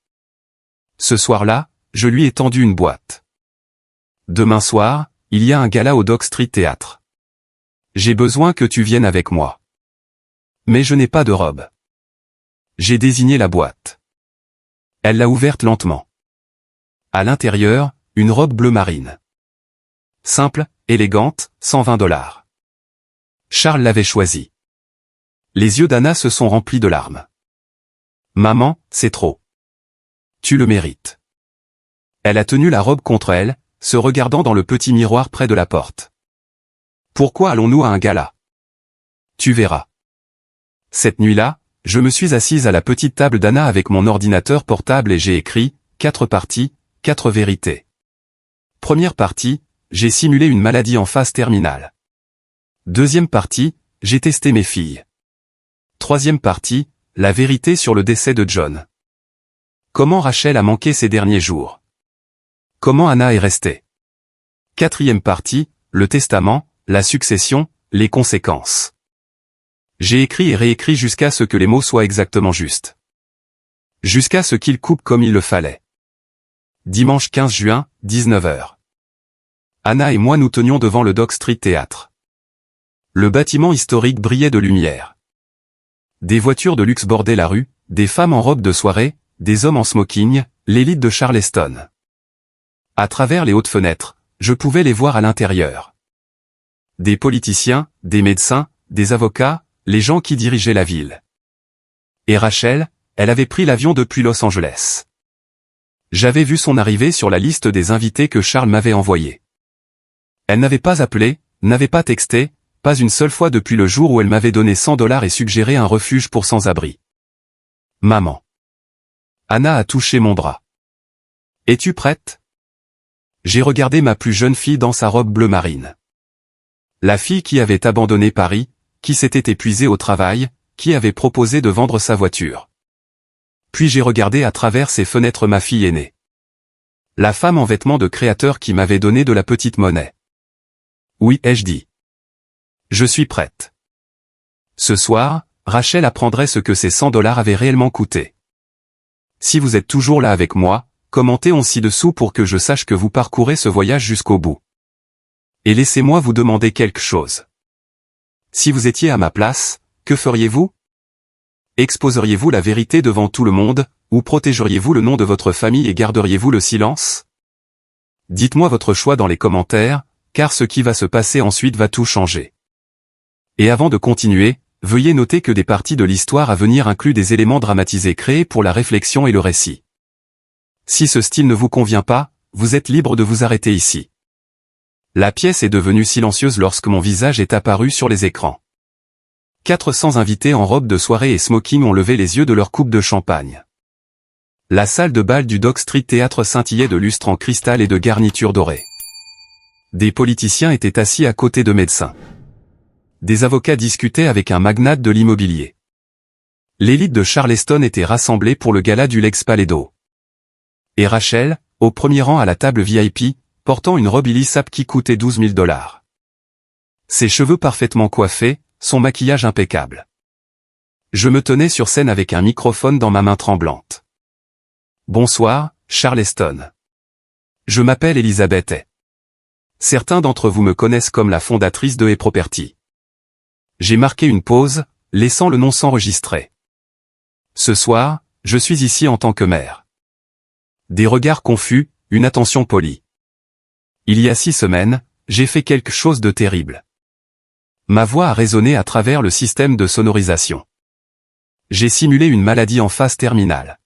Ce soir-là, je lui ai tendu une boîte. Demain soir, il y a un gala au Dock Street Théâtre. J'ai besoin que tu viennes avec moi. Mais je n'ai pas de robe. J'ai désigné la boîte. Elle l'a ouverte lentement. À l'intérieur, une robe bleu marine. Simple, élégante, 120 $. Charles l'avait choisie. Les yeux d'Anna se sont remplis de larmes. Maman, c'est trop. Tu le mérites. Elle a tenu la robe contre elle, se regardant dans le petit miroir près de la porte. Pourquoi allons-nous à un gala? Tu verras. Cette nuit-là, je me suis assise à la petite table d'Anna avec mon ordinateur portable et j'ai écrit, 4 parties, 4 vérités. Première partie, j'ai simulé une maladie en phase terminale. Deuxième partie, j'ai testé mes filles. Troisième partie, la vérité sur le décès de John. Comment Rachel a manqué ces derniers jours? Comment Anna est restée? Quatrième partie, le testament, la succession, les conséquences. J'ai écrit et réécrit jusqu'à ce que les mots soient exactement justes. Jusqu'à ce qu'ils coupent comme il le fallait. Dimanche 15 juin, 19 h. Anna et moi nous tenions devant le Dock Street Théâtre. Le bâtiment historique brillait de lumière. Des voitures de luxe bordaient la rue, des femmes en robe de soirée, des hommes en smoking, l'élite de Charleston. À travers les hautes fenêtres, je pouvais les voir à l'intérieur. Des politiciens, des médecins, des avocats, les gens qui dirigeaient la ville. Et Rachel, elle avait pris l'avion depuis Los Angeles. J'avais vu son arrivée sur la liste des invités que Charles m'avait envoyée. Elle n'avait pas appelé, n'avait pas texté, pas une seule fois depuis le jour où elle m'avait donné 100 $ et suggéré un refuge pour sans-abri. Maman. Anna a touché mon bras. Es-tu prête? J'ai regardé ma plus jeune fille dans sa robe bleu marine. La fille qui avait abandonné Paris, qui s'était épuisée au travail, qui avait proposé de vendre sa voiture. Puis j'ai regardé à travers ses fenêtres ma fille aînée. La femme en vêtements de créateur qui m'avait donné de la petite monnaie. Oui, ai-je dit. Je suis prête. Ce soir, Rachel apprendrait ce que ces 100 $ avaient réellement coûté. Si vous êtes toujours là avec moi, commentez en ci-dessous pour que je sache que vous parcourez ce voyage jusqu'au bout. Et laissez-moi vous demander quelque chose. Si vous étiez à ma place, que feriez-vous? Exposeriez-vous la vérité devant tout le monde, ou protégeriez-vous le nom de votre famille et garderiez-vous le silence? Dites-moi votre choix dans les commentaires, car ce qui va se passer ensuite va tout changer. Et avant de continuer, veuillez noter que des parties de l'histoire à venir incluent des éléments dramatisés créés pour la réflexion et le récit. Si ce style ne vous convient pas, vous êtes libre de vous arrêter ici. La pièce est devenue silencieuse lorsque mon visage est apparu sur les écrans. 400 invités en robe de soirée et smoking ont levé les yeux de leur coupe de champagne. La salle de bal du Dock Street Théâtre scintillait de lustres en cristal et de garnitures dorées. Des politiciens étaient assis à côté de médecins. Des avocats discutaient avec un magnate de l'immobilier. L'élite de Charleston était rassemblée pour le gala du Legs Paledo. Et Rachel, au premier rang à la table VIP, portant une robe Illy-Sap qui coûtait $12 000. Ses cheveux parfaitement coiffés, son maquillage impeccable. Je me tenais sur scène avec un microphone dans ma main tremblante. Bonsoir, Charleston. Je m'appelle Elizabeth Hay. Certains d'entre vous me connaissent comme la fondatrice de Hay Property. J'ai marqué une pause, laissant le nom s'enregistrer. Ce soir, je suis ici en tant que mère. Des regards confus, une attention polie. Il y a 6 semaines, j'ai fait quelque chose de terrible. Ma voix a résonné à travers le système de sonorisation. J'ai simulé une maladie en phase terminale.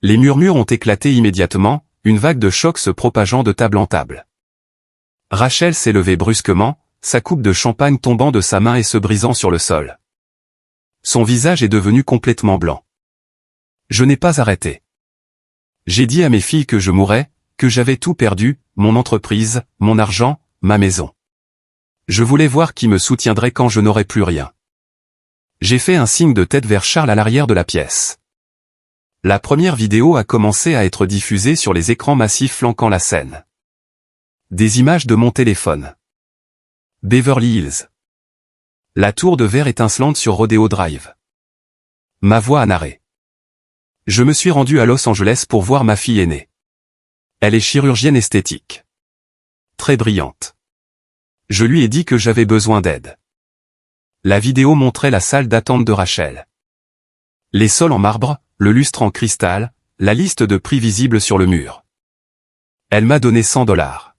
Les murmures ont éclaté immédiatement, une vague de choc se propageant de table en table. Rachel s'est levée brusquement, sa coupe de champagne tombant de sa main et se brisant sur le sol. Son visage est devenu complètement blanc. Je n'ai pas arrêté. J'ai dit à mes filles que je mourrais, que j'avais tout perdu, mon entreprise, mon argent, ma maison. Je voulais voir qui me soutiendrait quand je n'aurais plus rien. J'ai fait un signe de tête vers Charles à l'arrière de la pièce. La première vidéo a commencé à être diffusée sur les écrans massifs flanquant la scène. Des images de mon téléphone. Beverly Hills. La tour de verre étincelante sur Rodeo Drive. Ma voix a narré. Je me suis rendu à Los Angeles pour voir ma fille aînée. Elle est chirurgienne esthétique. Très brillante. Je lui ai dit que j'avais besoin d'aide. La vidéo montrait la salle d'attente de Rachel. Les sols en marbre, le lustre en cristal, la liste de prix visible sur le mur. Elle m'a donné $100.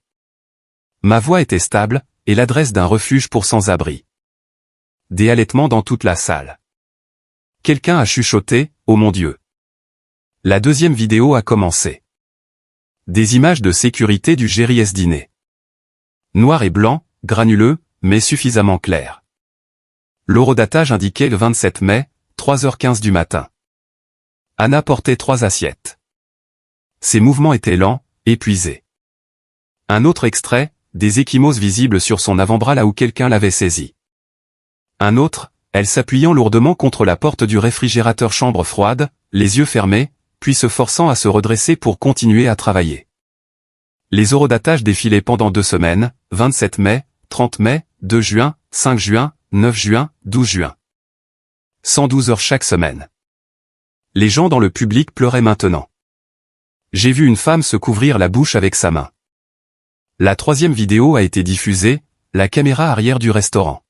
Ma voix était stable, et l'adresse d'un refuge pour sans-abri. Des halètements dans toute la salle. Quelqu'un a chuchoté, « Oh mon Dieu !» La deuxième vidéo a commencé. Des images de sécurité du Jerry S. Dîner. Noir et blanc, granuleux, mais suffisamment clair. L'horodatage indiquait le 27 mai, 3h15 du matin. Anna portait 3 assiettes. Ses mouvements étaient lents, épuisés. Un autre extrait, des ecchymoses visibles sur son avant-bras là où quelqu'un l'avait saisi. Un autre, elle s'appuyant lourdement contre la porte du réfrigérateur chambre froide, les yeux fermés, puis se forçant à se redresser pour continuer à travailler. Les horodatages défilaient pendant 2 semaines, 27 mai, 30 mai, 2 juin, 5 juin, 9 juin, 12 juin. 112 heures chaque semaine. Les gens dans le public pleuraient maintenant. J'ai vu une femme se couvrir la bouche avec sa main. La troisième vidéo a été diffusée, la caméra arrière du restaurant.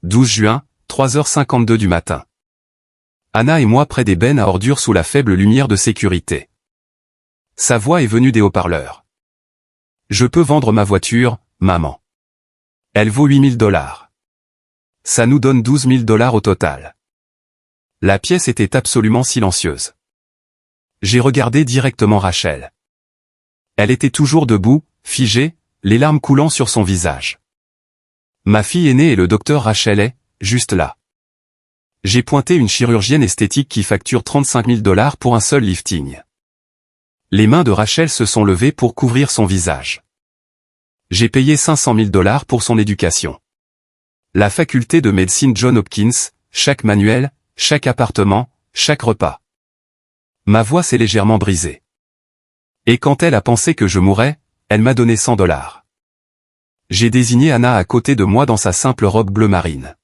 12 juin, 3h52 du matin. Anna et moi près des bennes à ordures sous la faible lumière de sécurité. Sa voix est venue des haut-parleurs. Je peux vendre ma voiture, maman. Elle vaut $8 000. Ça nous donne $12 000 au total. La pièce était absolument silencieuse. J'ai regardé directement Rachel. Elle était toujours debout, figée, les larmes coulant sur son visage. Ma fille aînée et le docteur Rachel est, juste là. J'ai pointé une chirurgienne esthétique qui facture $35 000 pour un seul lifting. Les mains de Rachel se sont levées pour couvrir son visage. J'ai payé $500 000 pour son éducation. La faculté de médecine John Hopkins, chaque manuel, chaque appartement, chaque repas. Ma voix s'est légèrement brisée. Et quand elle a pensé que je mourrais, elle m'a donné $100. J'ai désigné Anna à côté de moi dans sa simple robe bleu marine.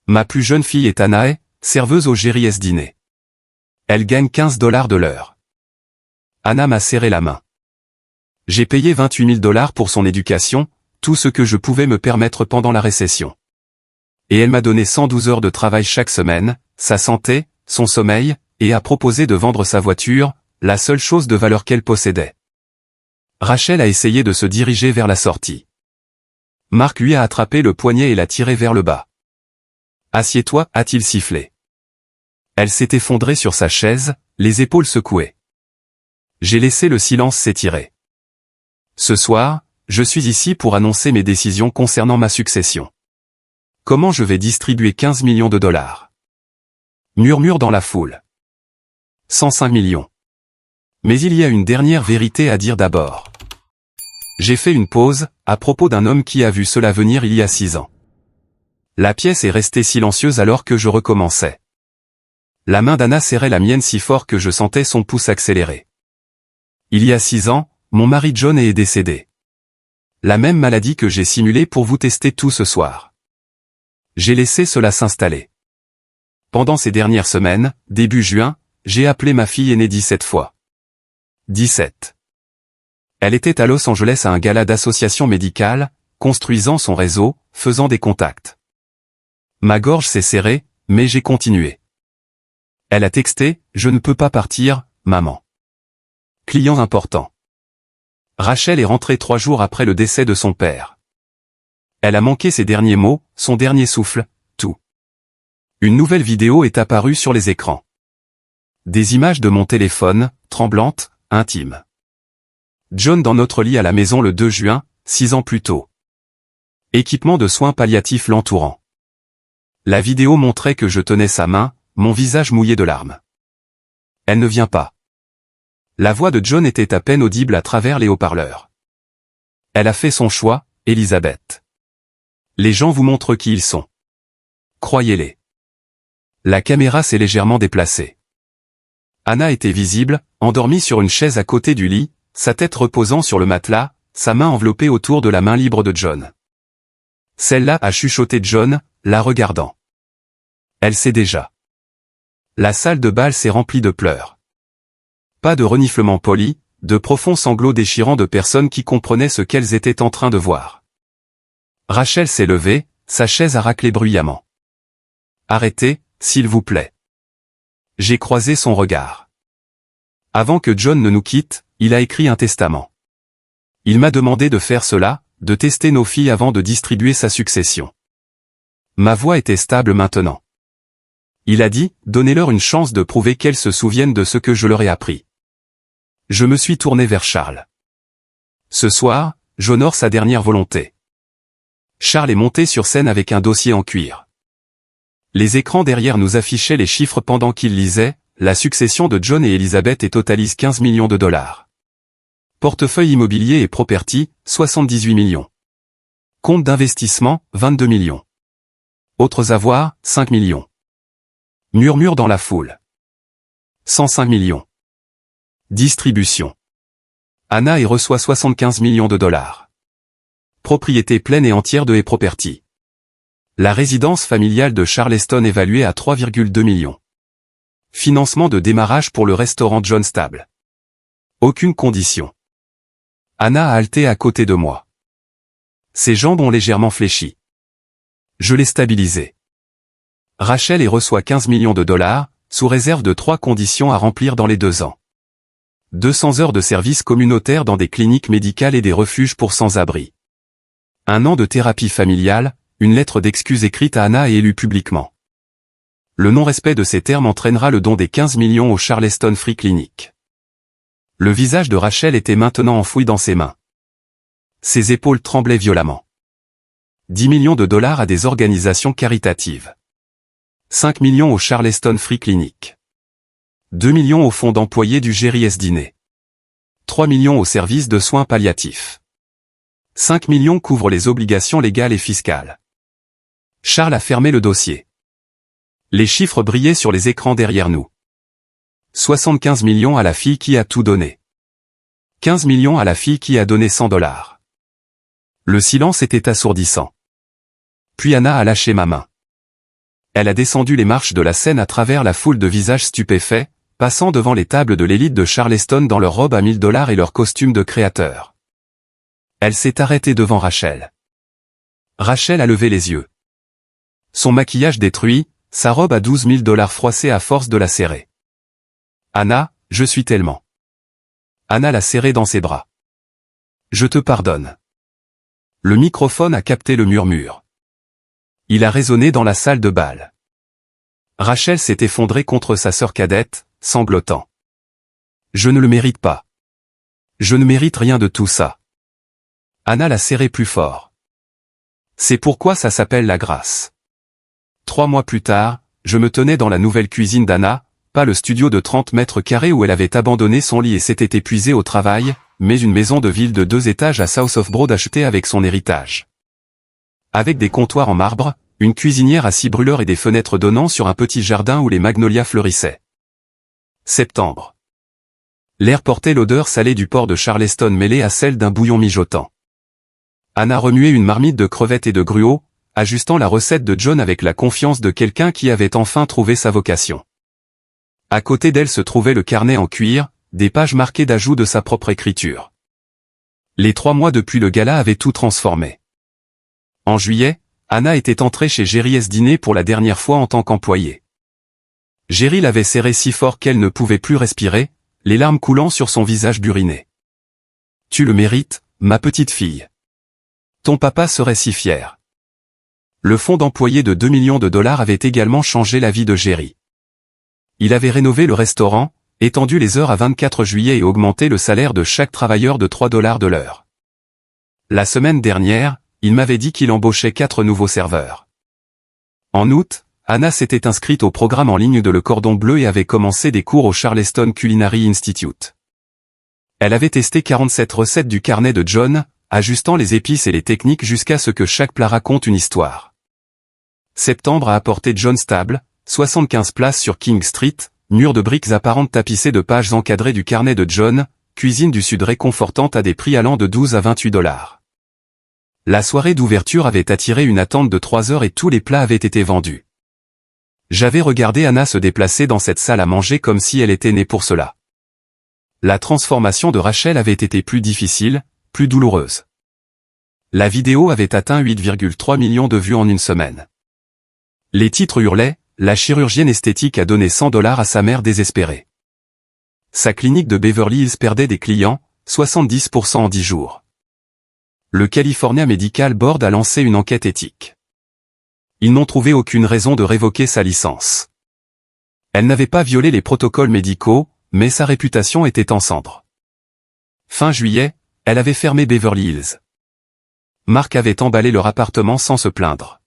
Ma plus jeune fille est Anna Hay, serveuse au Jerry S. Dîner. Elle gagne $15 de l'heure. Anna m'a serré la main. J'ai payé $28 000 pour son éducation, tout ce que je pouvais me permettre pendant la récession. Et elle m'a donné 112 heures de travail chaque semaine, sa santé, son sommeil, et a proposé de vendre sa voiture, la seule chose de valeur qu'elle possédait. Rachel a essayé de se diriger vers la sortie. Marc lui a attrapé le poignet et l'a tiré vers le bas. « Assieds-toi » a-t-il sifflé. Elle s'est effondrée sur sa chaise, les épaules secouées. J'ai laissé le silence s'étirer. Ce soir, je suis ici pour annoncer mes décisions concernant ma succession. Comment je vais distribuer 15 millions de dollars? Murmure dans la foule. 105 millions. Mais il y a une dernière vérité à dire d'abord. J'ai fait une pause, à propos d'un homme qui a vu cela venir il y a 6 ans. La pièce est restée silencieuse alors que je recommençais. La main d'Anna serrait la mienne si fort que je sentais son pouce accélérer. Il y a 6 ans, mon mari John est décédé. La même maladie que j'ai simulée pour vous tester tout ce soir. J'ai laissé cela s'installer. Pendant ces dernières semaines, début juin, j'ai appelé ma fille aînée 17 fois. 17. Elle était à Los Angeles à un gala d'association médicale, construisant son réseau, faisant des contacts. Ma gorge s'est serrée, mais j'ai continué. Elle a texté, « Je ne peux pas partir, maman. » Client important. Rachel est rentrée 3 jours après le décès de son père. Elle a manqué ses derniers mots, son dernier souffle, tout. Une nouvelle vidéo est apparue sur les écrans. Des images de mon téléphone, tremblantes, intimes. John dans notre lit à la maison le 2 juin, 6 ans plus tôt. Équipement de soins palliatifs l'entourant. La vidéo montrait que je tenais sa main, mon visage mouillé de larmes. Elle ne vient pas. La voix de John était à peine audible à travers les haut-parleurs. Elle a fait son choix, Elisabeth. Les gens vous montrent qui ils sont. Croyez-les. La caméra s'est légèrement déplacée. Anna était visible, endormie sur une chaise à côté du lit, sa tête reposant sur le matelas, sa main enveloppée autour de la main libre de John. Celle-là a chuchoté John, la regardant. Elle sait déjà. La salle de bal s'est remplie de pleurs. Pas de reniflements polis, de profonds sanglots déchirants de personnes qui comprenaient ce qu'elles étaient en train de voir. Rachel s'est levée, sa chaise a raclé bruyamment. « Arrêtez, s'il vous plaît. » J'ai croisé son regard. Avant que John ne nous quitte, il a écrit un testament. Il m'a demandé de faire cela, de tester nos filles avant de distribuer sa succession. Ma voix était stable maintenant. Il a dit, donnez-leur une chance de prouver qu'elles se souviennent de ce que je leur ai appris. Je me suis tourné vers Charles. Ce soir, j'honore sa dernière volonté. Charles est monté sur scène avec un dossier en cuir. Les écrans derrière nous affichaient les chiffres pendant qu'il lisait, la succession de John et Elisabeth et totalise 15 millions de dollars. Portefeuille immobilier et property, 78 millions. Compte d'investissement, 22 millions. Autres avoirs, 5 millions. Murmure dans la foule. 105 millions. Distribution. Anna y reçoit 75 millions de dollars. Propriété pleine et entière de e-property. La résidence familiale de Charleston évaluée à 3,2 millions. Financement de démarrage pour le restaurant John Stable. Aucune condition. Anna a halté à côté de moi. Ses jambes ont légèrement fléchi. Je l'ai stabilisée. Rachel y reçoit 15 millions de dollars, sous réserve de 3 conditions à remplir dans les 2 ans. 200 heures de services communautaires dans des cliniques médicales et des refuges pour sans-abri. 1 an de thérapie familiale, une lettre d'excuse écrite à Anna et élue publiquement. Le non-respect de ces termes entraînera le don des 15 millions au Charleston Free Clinic. Le visage de Rachel était maintenant enfoui dans ses mains. Ses épaules tremblaient violemment. 10 millions de dollars à des organisations caritatives. 5 millions au Charleston Free Clinic. 2 millions au fonds d'employés du Jerry S. Diner. 3 millions au service de soins palliatifs. 5 millions couvrent les obligations légales et fiscales. Charles a fermé le dossier. Les chiffres brillaient sur les écrans derrière nous. 75 millions à la fille qui a tout donné. 15 millions à la fille qui a donné 100 dollars. Le silence était assourdissant. Puis Anna a lâché ma main. Elle a descendu les marches de la scène à travers la foule de visages stupéfaits, passant devant les tables de l'élite de Charleston dans leurs robes à 1000 dollars et leurs costumes de créateurs. Elle s'est arrêtée devant Rachel. Rachel a levé les yeux. Son maquillage détruit, sa robe à 12 000 dollars froissée à force de la serrer. Anna, je suis tellement. Anna l'a serrée dans ses bras. Je te pardonne. Le microphone a capté le murmure. Il a résonné dans la salle de bal. Rachel s'est effondrée contre sa sœur cadette, sanglotant. Je ne le mérite pas. Je ne mérite rien de tout ça. Anna l'a serré plus fort. C'est pourquoi ça s'appelle la grâce. 3 mois plus tard, je me tenais dans la nouvelle cuisine d'Anna, pas le studio de 30 mètres carrés où elle avait abandonné son lit et s'était épuisée au travail, mais une maison de ville de 2 étages à South of Broad achetée avec son héritage. Avec des comptoirs en marbre, une cuisinière à 6 brûleurs et des fenêtres donnant sur un petit jardin où les magnolias fleurissaient. Septembre. L'air portait l'odeur salée du port de Charleston mêlée à celle d'un bouillon mijotant. Anna remuait une marmite de crevettes et de gruau, ajustant la recette de John avec la confiance de quelqu'un qui avait enfin trouvé sa vocation. À côté d'elle se trouvait le carnet en cuir, des pages marquées d'ajouts de sa propre écriture. Les 3 mois depuis le gala avaient tout transformé. En juillet, Anna était entrée chez Jerry S. dîner pour la dernière fois en tant qu'employée. Jerry l'avait serrée si fort qu'elle ne pouvait plus respirer, les larmes coulant sur son visage buriné. « Tu le mérites, ma petite fille. Ton papa serait si fier. » Le fonds d'employés de 2 millions de dollars avait également changé la vie de Jerry. Il avait rénové le restaurant, étendu les heures à 24 juillet et augmenté le salaire de chaque travailleur de 3 dollars de l'heure. La semaine dernière, il m'avait dit qu'il embauchait 4 nouveaux serveurs. En août, Anna s'était inscrite au programme en ligne de Le Cordon Bleu et avait commencé des cours au Charleston Culinary Institute. Elle avait testé 47 recettes du carnet de John, ajustant les épices et les techniques jusqu'à ce que chaque plat raconte une histoire. Septembre a apporté John's Table, 75 places sur King Street, mur de briques apparentes tapissés de pages encadrées du carnet de John, cuisine du Sud réconfortante à des prix allant de 12 à 28 dollars. La soirée d'ouverture avait attiré une attente de 3 heures et tous les plats avaient été vendus. J'avais regardé Anna se déplacer dans cette salle à manger comme si elle était née pour cela. La transformation de Rachel avait été plus difficile, plus douloureuse. La vidéo avait atteint 8,3 millions de vues en une semaine. Les titres hurlaient, la chirurgienne esthétique a donné 100 dollars à sa mère désespérée. Sa clinique de Beverly Hills perdait des clients, 70% en 10 jours. Le California Medical Board a lancé une enquête éthique. Ils n'ont trouvé aucune raison de révoquer sa licence. Elle n'avait pas violé les protocoles médicaux, mais sa réputation était en cendres. Fin juillet, elle avait fermé Beverly Hills. Mark avait emballé leur appartement sans se plaindre.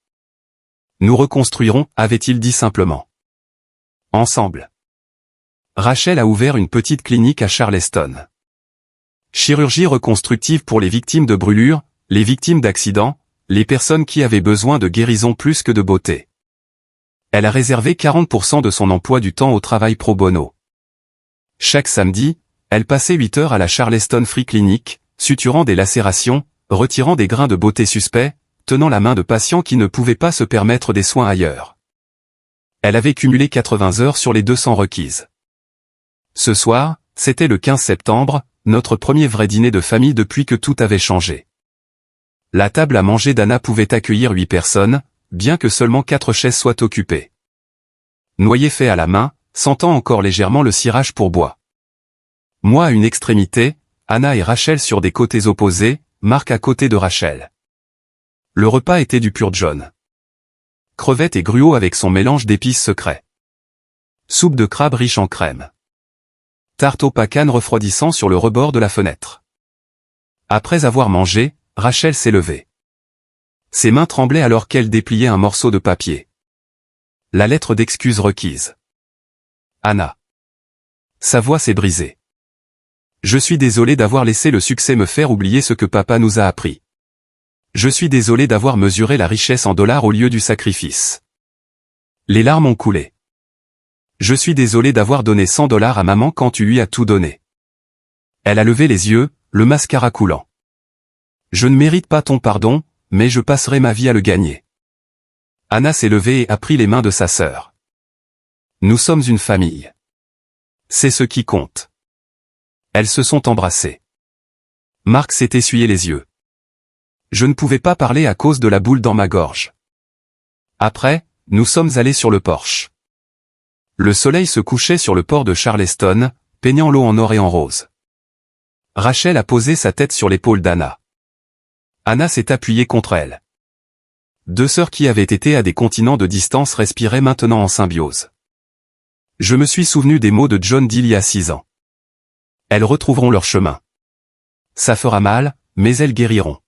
Nous reconstruirons, avait-il dit simplement. Ensemble. Rachel a ouvert une petite clinique à Charleston. Chirurgie reconstructive pour les victimes de brûlures, les victimes d'accidents, les personnes qui avaient besoin de guérison plus que de beauté. Elle a réservé 40% de son emploi du temps au travail pro bono. Chaque samedi, elle passait 8 heures à la Charleston Free Clinic, suturant des lacérations, retirant des grains de beauté suspects, tenant la main de patients qui ne pouvaient pas se permettre des soins ailleurs. Elle avait cumulé 80 heures sur les 200 requises. Ce soir, c'était le 15 septembre, notre premier vrai dîner de famille depuis que tout avait changé. La table à manger d'Anna pouvait accueillir 8 personnes, bien que seulement 4 chaises soient occupées. Noyer fait à la main, sentant encore légèrement le cirage pour bois. Moi à une extrémité, Anna et Rachel sur des côtés opposés, Mark à côté de Rachel. Le repas était du pur John. Crevettes et gruau avec son mélange d'épices secrets. Soupe de crabe riche en crème. Tarte au pacane refroidissant sur le rebord de la fenêtre. Après avoir mangé, Rachel s'est levée. Ses mains tremblaient alors qu'elle dépliait un morceau de papier. La lettre d'excuse requise. Anna. Sa voix s'est brisée. Je suis désolé d'avoir laissé le succès me faire oublier ce que papa nous a appris. Je suis désolé d'avoir mesuré la richesse en dollars au lieu du sacrifice. Les larmes ont coulé. Je suis désolé d'avoir donné 100 dollars à maman quand tu lui as tout donné. Elle a levé les yeux, le mascara coulant. Je ne mérite pas ton pardon, mais je passerai ma vie à le gagner. Anna s'est levée et a pris les mains de sa sœur. Nous sommes une famille. C'est ce qui compte. Elles se sont embrassées. Mark s'est essuyé les yeux. Je ne pouvais pas parler à cause de la boule dans ma gorge. Après, nous sommes allés sur le porche. Le soleil se couchait sur le port de Charleston, peignant l'eau en or et en rose. Rachel a posé sa tête sur l'épaule d'Anna. Anna s'est appuyée contre elle. 2 sœurs qui avaient été à des continents de distance respiraient maintenant en symbiose. Je me suis souvenu des mots de John d'il y a 6 ans. Elles retrouveront leur chemin. Ça fera mal, mais elles guériront.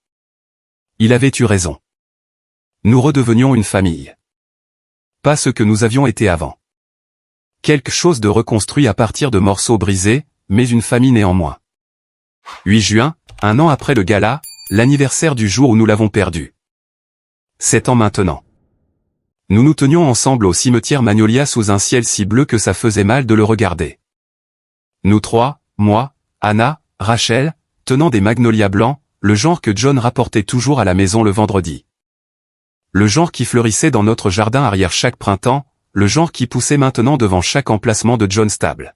Il avait eu raison. Nous redevenions une famille. pas ce que nous avions été avant. Quelque chose de reconstruit à partir de morceaux brisés, mais une famille néanmoins. 8 juin, un an après le gala, l'anniversaire du jour où nous l'avons perdu. 7 ans maintenant. Nous nous tenions ensemble au cimetière Magnolia sous un ciel si bleu que ça faisait mal de le regarder. Nous trois, moi, Anna, Rachel, tenant des magnolias blancs, le genre que John rapportait toujours à la maison le vendredi. Le genre qui fleurissait dans notre jardin arrière chaque printemps, le genre qui poussait maintenant devant chaque emplacement de John stable.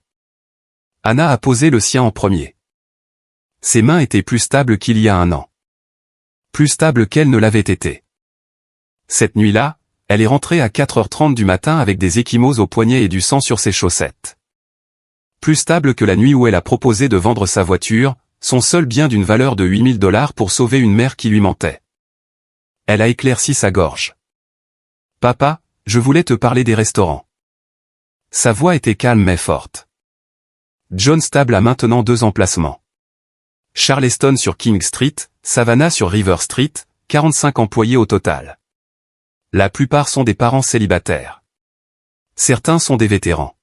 Anna a posé le sien en premier. Ses mains étaient plus stables qu'il y a un an. Plus stables qu'elles ne l'avaient été. Cette nuit-là, elle est rentrée à 4h30 du matin avec des ecchymoses aux poignets et du sang sur ses chaussettes. Plus stable que la nuit où elle a proposé de vendre sa voiture, son seul bien d'une valeur de $8000 pour sauver une mère qui lui mentait. Elle a éclairci sa gorge. « Papa, je voulais te parler des restaurants. » Sa voix était calme mais forte. John Stable a maintenant 2 emplacements. Charleston sur King Street, Savannah sur River Street, 45 employés au total. La plupart sont des parents célibataires. Certains sont des vétérans.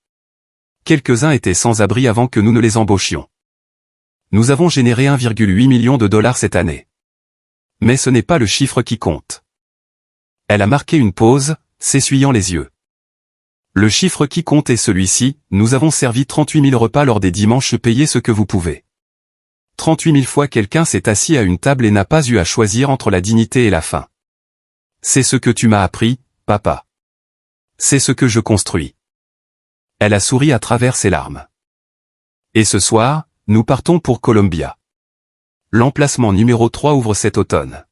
Quelques-uns étaient sans abri avant que nous ne les embauchions. Nous avons généré $1,8 million cette année. Mais ce n'est pas le chiffre qui compte. Elle a marqué une pause, s'essuyant les yeux. Le chiffre qui compte est celui-ci, nous avons servi 38 000 repas lors des dimanches, payez ce que vous pouvez. 38 000 fois quelqu'un s'est assis à une table et n'a pas eu à choisir entre la dignité et la faim. C'est ce que tu m'as appris, papa. C'est ce que je construis. Elle a souri à travers ses larmes. Et ce soir, nous partons pour Columbia. L'emplacement numéro 3 ouvre cet automne.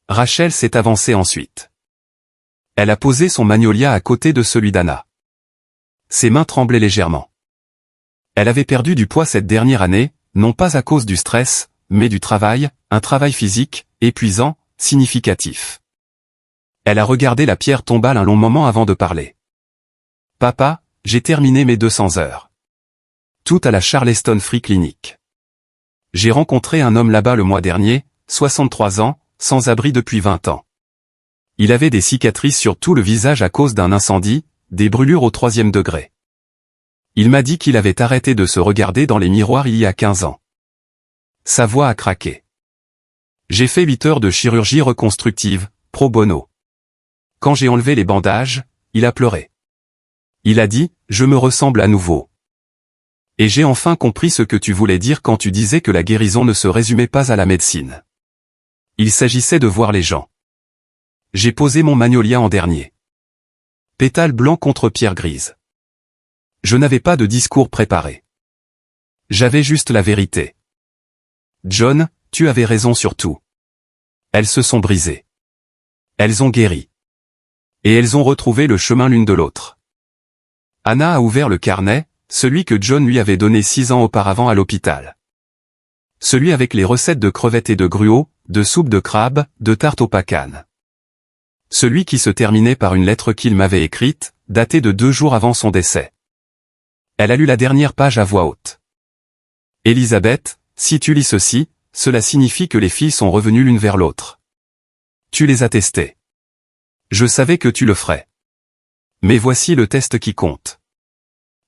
Rachel s'est avancée ensuite. Elle a posé son magnolia à côté de celui d'Anna. Ses mains tremblaient légèrement. Elle avait perdu du poids cette dernière année, non pas à cause du stress, mais du travail, un travail physique, épuisant, significatif. Elle a regardé la pierre tombale un long moment avant de parler. « Papa, j'ai terminé mes 200 heures. Tout à la Charleston Free Clinic. J'ai rencontré un homme là-bas le mois dernier, 63 ans, sans abri depuis 20 ans. Il avait des cicatrices sur tout le visage à cause d'un incendie, des brûlures au 3e degré. Il m'a dit qu'il avait arrêté de se regarder dans les miroirs il y a 15 ans. Sa voix a craqué. J'ai fait 8 heures de chirurgie reconstructive, pro bono. Quand j'ai enlevé les bandages, il a pleuré. Il a dit, je me ressemble à nouveau. Et j'ai enfin compris ce que tu voulais dire quand tu disais que la guérison ne se résumait pas à la médecine. Il s'agissait de voir les gens. J'ai posé mon magnolia en dernier. Pétales blancs contre pierre grise. Je n'avais pas de discours préparé. J'avais juste la vérité. John, tu avais raison sur tout. Elles se sont brisées. Elles ont guéri. Et elles ont retrouvé le chemin l'une de l'autre. Anna a ouvert le carnet, celui que John lui avait donné 6 ans auparavant à l'hôpital. Celui avec les recettes de crevettes et de gruau, de soupe de crabe, de tarte aux pacanes. Celui qui se terminait par une lettre qu'il m'avait écrite, datée de 2 jours avant son décès. Elle a lu la dernière page à voix haute. Elisabeth, si tu lis ceci, cela signifie que les filles sont revenues l'une vers l'autre. Tu les as testées. Je savais que tu le ferais. Mais voici le test qui compte.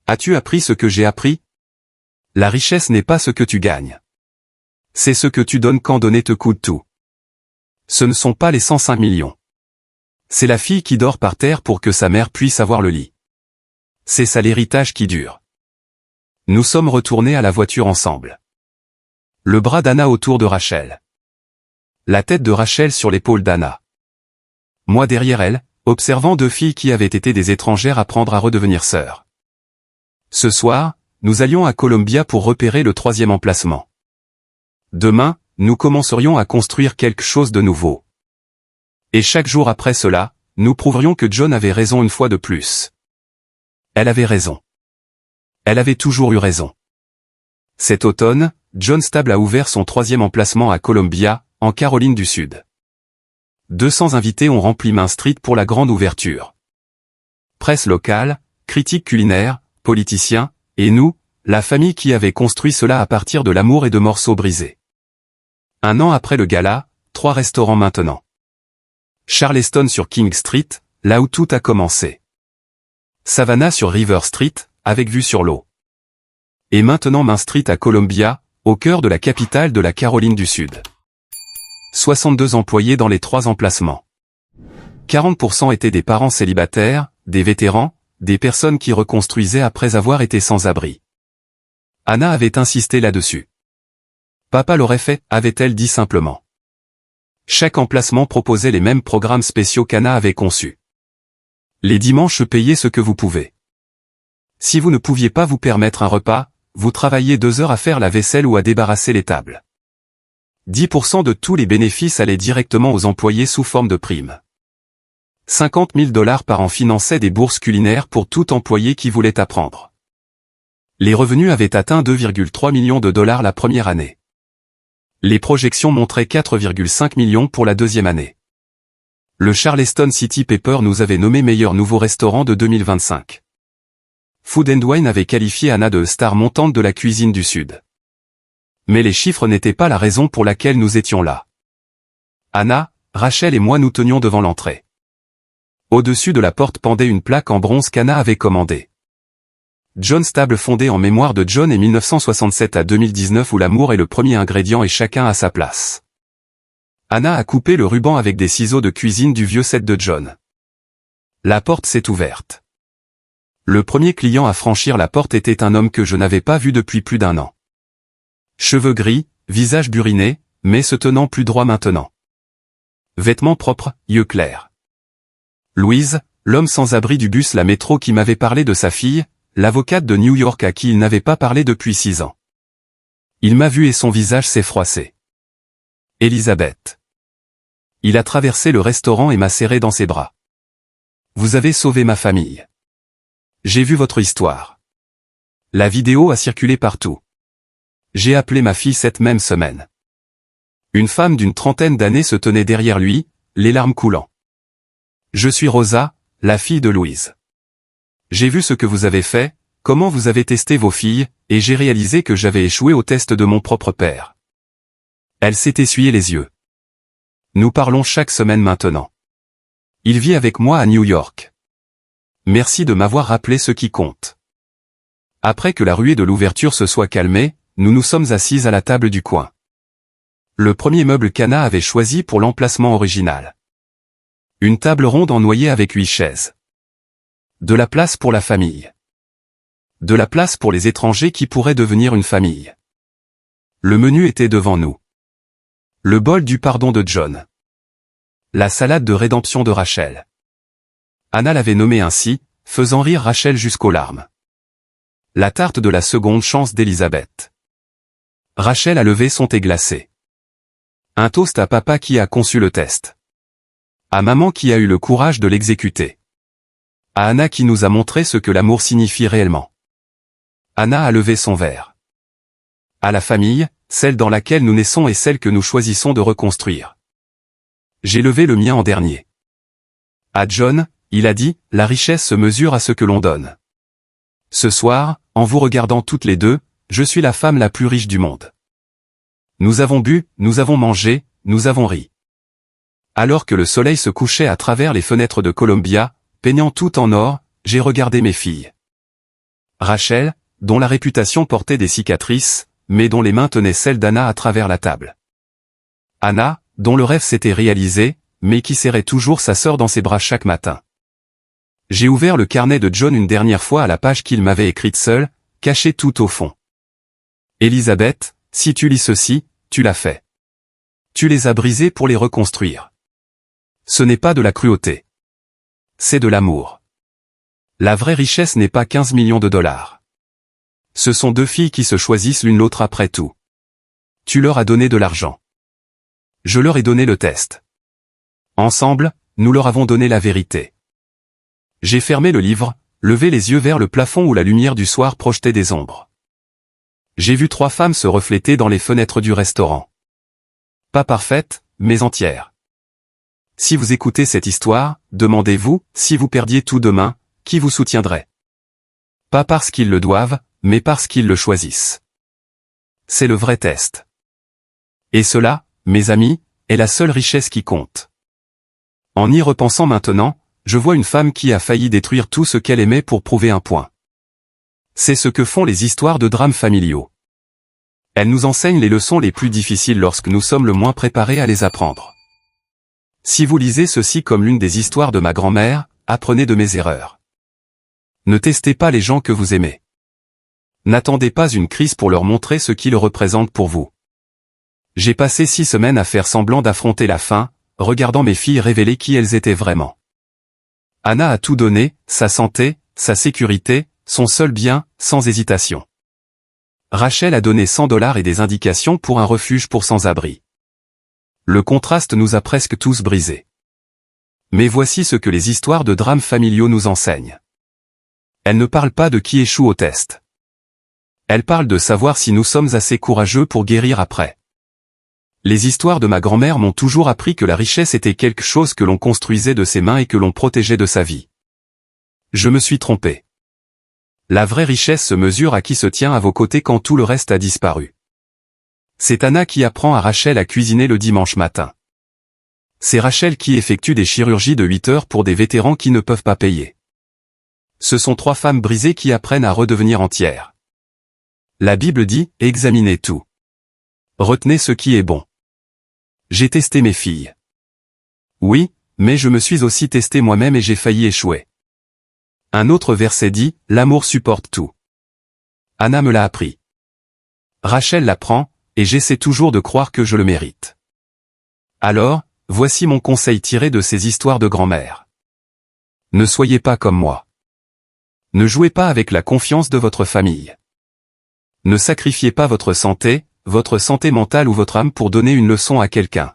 As-tu appris ce que j'ai appris? La richesse n'est pas ce que tu gagnes. C'est ce que tu donnes quand donner te coûte tout. Ce ne sont pas les 105 millions. C'est la fille qui dort par terre pour que sa mère puisse avoir le lit. C'est ça l'héritage qui dure. Nous sommes retournés à la voiture ensemble. Le bras d'Anna autour de Rachel. La tête de Rachel sur l'épaule d'Anna. Moi derrière elle, observant 2 filles qui avaient été des étrangères apprendre à redevenir sœurs. Ce soir, nous allions à Columbia pour repérer le 3e emplacement. Demain, nous commencerions à construire quelque chose de nouveau. Et chaque jour après cela, nous prouverions que John avait raison une fois de plus. Elle avait raison. Elle avait toujours eu raison. Cet automne, John Stable a ouvert son 3e emplacement à Columbia, en Caroline du Sud. 200 invités ont rempli Main Street pour la grande ouverture. Presse locale, critiques culinaires, politiciens, et nous, la famille qui avait construit cela à partir de l'amour et de morceaux brisés. 1 an après le gala, 3 restaurants maintenant. Charleston sur King Street, là où tout a commencé. Savannah sur River Street, avec vue sur l'eau. Et maintenant Main Street à Columbia, au cœur de la capitale de la Caroline du Sud. 62 employés dans les 3 emplacements. 40% étaient des parents célibataires, des vétérans, des personnes qui reconstruisaient après avoir été sans abri. Anna avait insisté là-dessus. Papa l'aurait fait, avait-elle dit simplement. Chaque emplacement proposait les mêmes programmes spéciaux qu'Anna avait conçus. Les dimanches payez ce que vous pouvez. Si vous ne pouviez pas vous permettre un repas, vous travailliez 2 heures à faire la vaisselle ou à débarrasser les tables. 10% de tous les bénéfices allaient directement aux employés sous forme de primes. 50 000 $ par an finançaient des bourses culinaires pour tout employé qui voulait apprendre. Les revenus avaient atteint 2,3 millions de dollars la première année. Les projections montraient 4,5 millions pour la deuxième année. Le Charleston City Paper nous avait nommé meilleur nouveau restaurant de 2025. Food & Wine avait qualifié Anna de star montante de la cuisine du Sud. Mais les chiffres n'étaient pas la raison pour laquelle nous étions là. Anna, Rachel et moi nous tenions devant l'entrée. Au-dessus de la porte pendait une plaque en bronze qu'Anna avait commandée. John's Table fondée en mémoire de John et 1967 à 2019 où l'amour est le premier ingrédient et chacun à sa place. Anna a coupé le ruban avec des ciseaux de cuisine du vieux set de John. La porte s'est ouverte. Le premier client à franchir la porte était un homme que je n'avais pas vu depuis plus d'1 an. Cheveux gris, visage buriné, mais se tenant plus droit maintenant. Vêtements propres, yeux clairs. Louise, l'homme sans abri du bus La Métro qui m'avait parlé de sa fille, l'avocate de New York à qui il n'avait pas parlé depuis 6 ans. Il m'a vu et son visage s'est froissé. Elisabeth. Il a traversé le restaurant et m'a serré dans ses bras. Vous avez sauvé ma famille. J'ai vu votre histoire. La vidéo a circulé partout. J'ai appelé ma fille cette même semaine. Une femme d'une 30aine d'années se tenait derrière lui, les larmes coulant. Je suis Rosa, la fille de Louise. J'ai vu ce que vous avez fait, comment vous avez testé vos filles, et j'ai réalisé que j'avais échoué au test de mon propre père. Elle s'est essuyé les yeux. Nous parlons chaque semaine maintenant. Il vit avec moi à New York. Merci de m'avoir rappelé ce qui compte. Après que la ruée de l'ouverture se soit calmée, nous nous sommes assises à la table du coin. Le premier meuble qu'Anna avait choisi pour l'emplacement original. Une table ronde en noyer avec 8 chaises. De la place pour la famille. De la place pour les étrangers qui pourraient devenir une famille. Le menu était devant nous. Le bol du pardon de John. La salade de rédemption de Rachel. Anna l'avait nommée ainsi, faisant rire Rachel jusqu'aux larmes. La tarte de la seconde chance d'Elisabeth. Rachel a levé son thé glacé. Un toast à papa qui a conçu le test. À maman qui a eu le courage de l'exécuter. À Anna qui nous a montré ce que l'amour signifie réellement. Anna a levé son verre. À la famille, celle dans laquelle nous naissons et celle que nous choisissons de reconstruire. J'ai levé le mien en dernier. À John, il a dit, la richesse se mesure à ce que l'on donne. Ce soir, en vous regardant toutes les deux, je suis la femme la plus riche du monde. Nous avons bu, nous avons mangé, nous avons ri. Alors que le soleil se couchait à travers les fenêtres de Columbia, peignant tout en or, j'ai regardé mes filles. Rachel, dont la réputation portait des cicatrices, mais dont les mains tenaient celles d'Anna à travers la table. Anna, dont le rêve s'était réalisé, mais qui serrait toujours sa sœur dans ses bras chaque matin. J'ai ouvert le carnet de John une dernière fois à la page qu'il m'avait écrite seul, cachée tout au fond. Elisabeth, si tu lis ceci, tu l'as fait. Tu les as brisés pour les reconstruire. Ce n'est pas de la cruauté. C'est de l'amour. La vraie richesse n'est pas 15 millions de dollars. Ce sont 2 filles qui se choisissent l'une l'autre après tout. Tu leur as donné de l'argent. Je leur ai donné le test. Ensemble, nous leur avons donné la vérité. J'ai fermé le livre, levé les yeux vers le plafond où la lumière du soir projetait des ombres. J'ai vu 3 femmes se refléter dans les fenêtres du restaurant. Pas parfaites, mais entières. Si vous écoutez cette histoire, demandez-vous, si vous perdiez tout demain, qui vous soutiendrait? Pas parce qu'ils le doivent, mais parce qu'ils le choisissent. C'est le vrai test. Et cela, mes amis, est la seule richesse qui compte. En y repensant maintenant, je vois une femme qui a failli détruire tout ce qu'elle aimait pour prouver un point. C'est ce que font les histoires de drames familiaux. Elles nous enseignent les leçons les plus difficiles lorsque nous sommes le moins préparés à les apprendre. Si vous lisez ceci comme l'une des histoires de ma grand-mère, apprenez de mes erreurs. Ne testez pas les gens que vous aimez. N'attendez pas une crise pour leur montrer ce qu'ils représentent pour vous. J'ai passé 6 semaines à faire semblant d'affronter la faim, regardant mes filles révéler qui elles étaient vraiment. Anna a tout donné, sa santé, sa sécurité, son seul bien, sans hésitation. Rachel a donné $100 et des indications pour un refuge pour sans-abri. Le contraste nous a presque tous brisés. Mais voici ce que les histoires de drames familiaux nous enseignent. Elles ne parlent pas de qui échoue au test. Elles parlent de savoir si nous sommes assez courageux pour guérir après. Les histoires de ma grand-mère m'ont toujours appris que la richesse était quelque chose que l'on construisait de ses mains et que l'on protégeait de sa vie. Je me suis trompé. La vraie richesse se mesure à qui se tient à vos côtés quand tout le reste a disparu. C'est Anna qui apprend à Rachel à cuisiner le dimanche matin. C'est Rachel qui effectue des chirurgies de 8 heures pour des vétérans qui ne peuvent pas payer. Ce sont 3 femmes brisées qui apprennent à redevenir entières. La Bible dit, examinez tout. Retenez ce qui est bon. J'ai testé mes filles. Oui, mais je me suis aussi testé moi-même et j'ai failli échouer. Un autre verset dit, l'amour supporte tout. Anna me l'a appris. Rachel l'apprend, et j'essaie toujours de croire que je le mérite. Alors, voici mon conseil tiré de ces histoires de grand-mère. Ne soyez pas comme moi. Ne jouez pas avec la confiance de votre famille. Ne sacrifiez pas votre santé mentale ou votre âme pour donner une leçon à quelqu'un.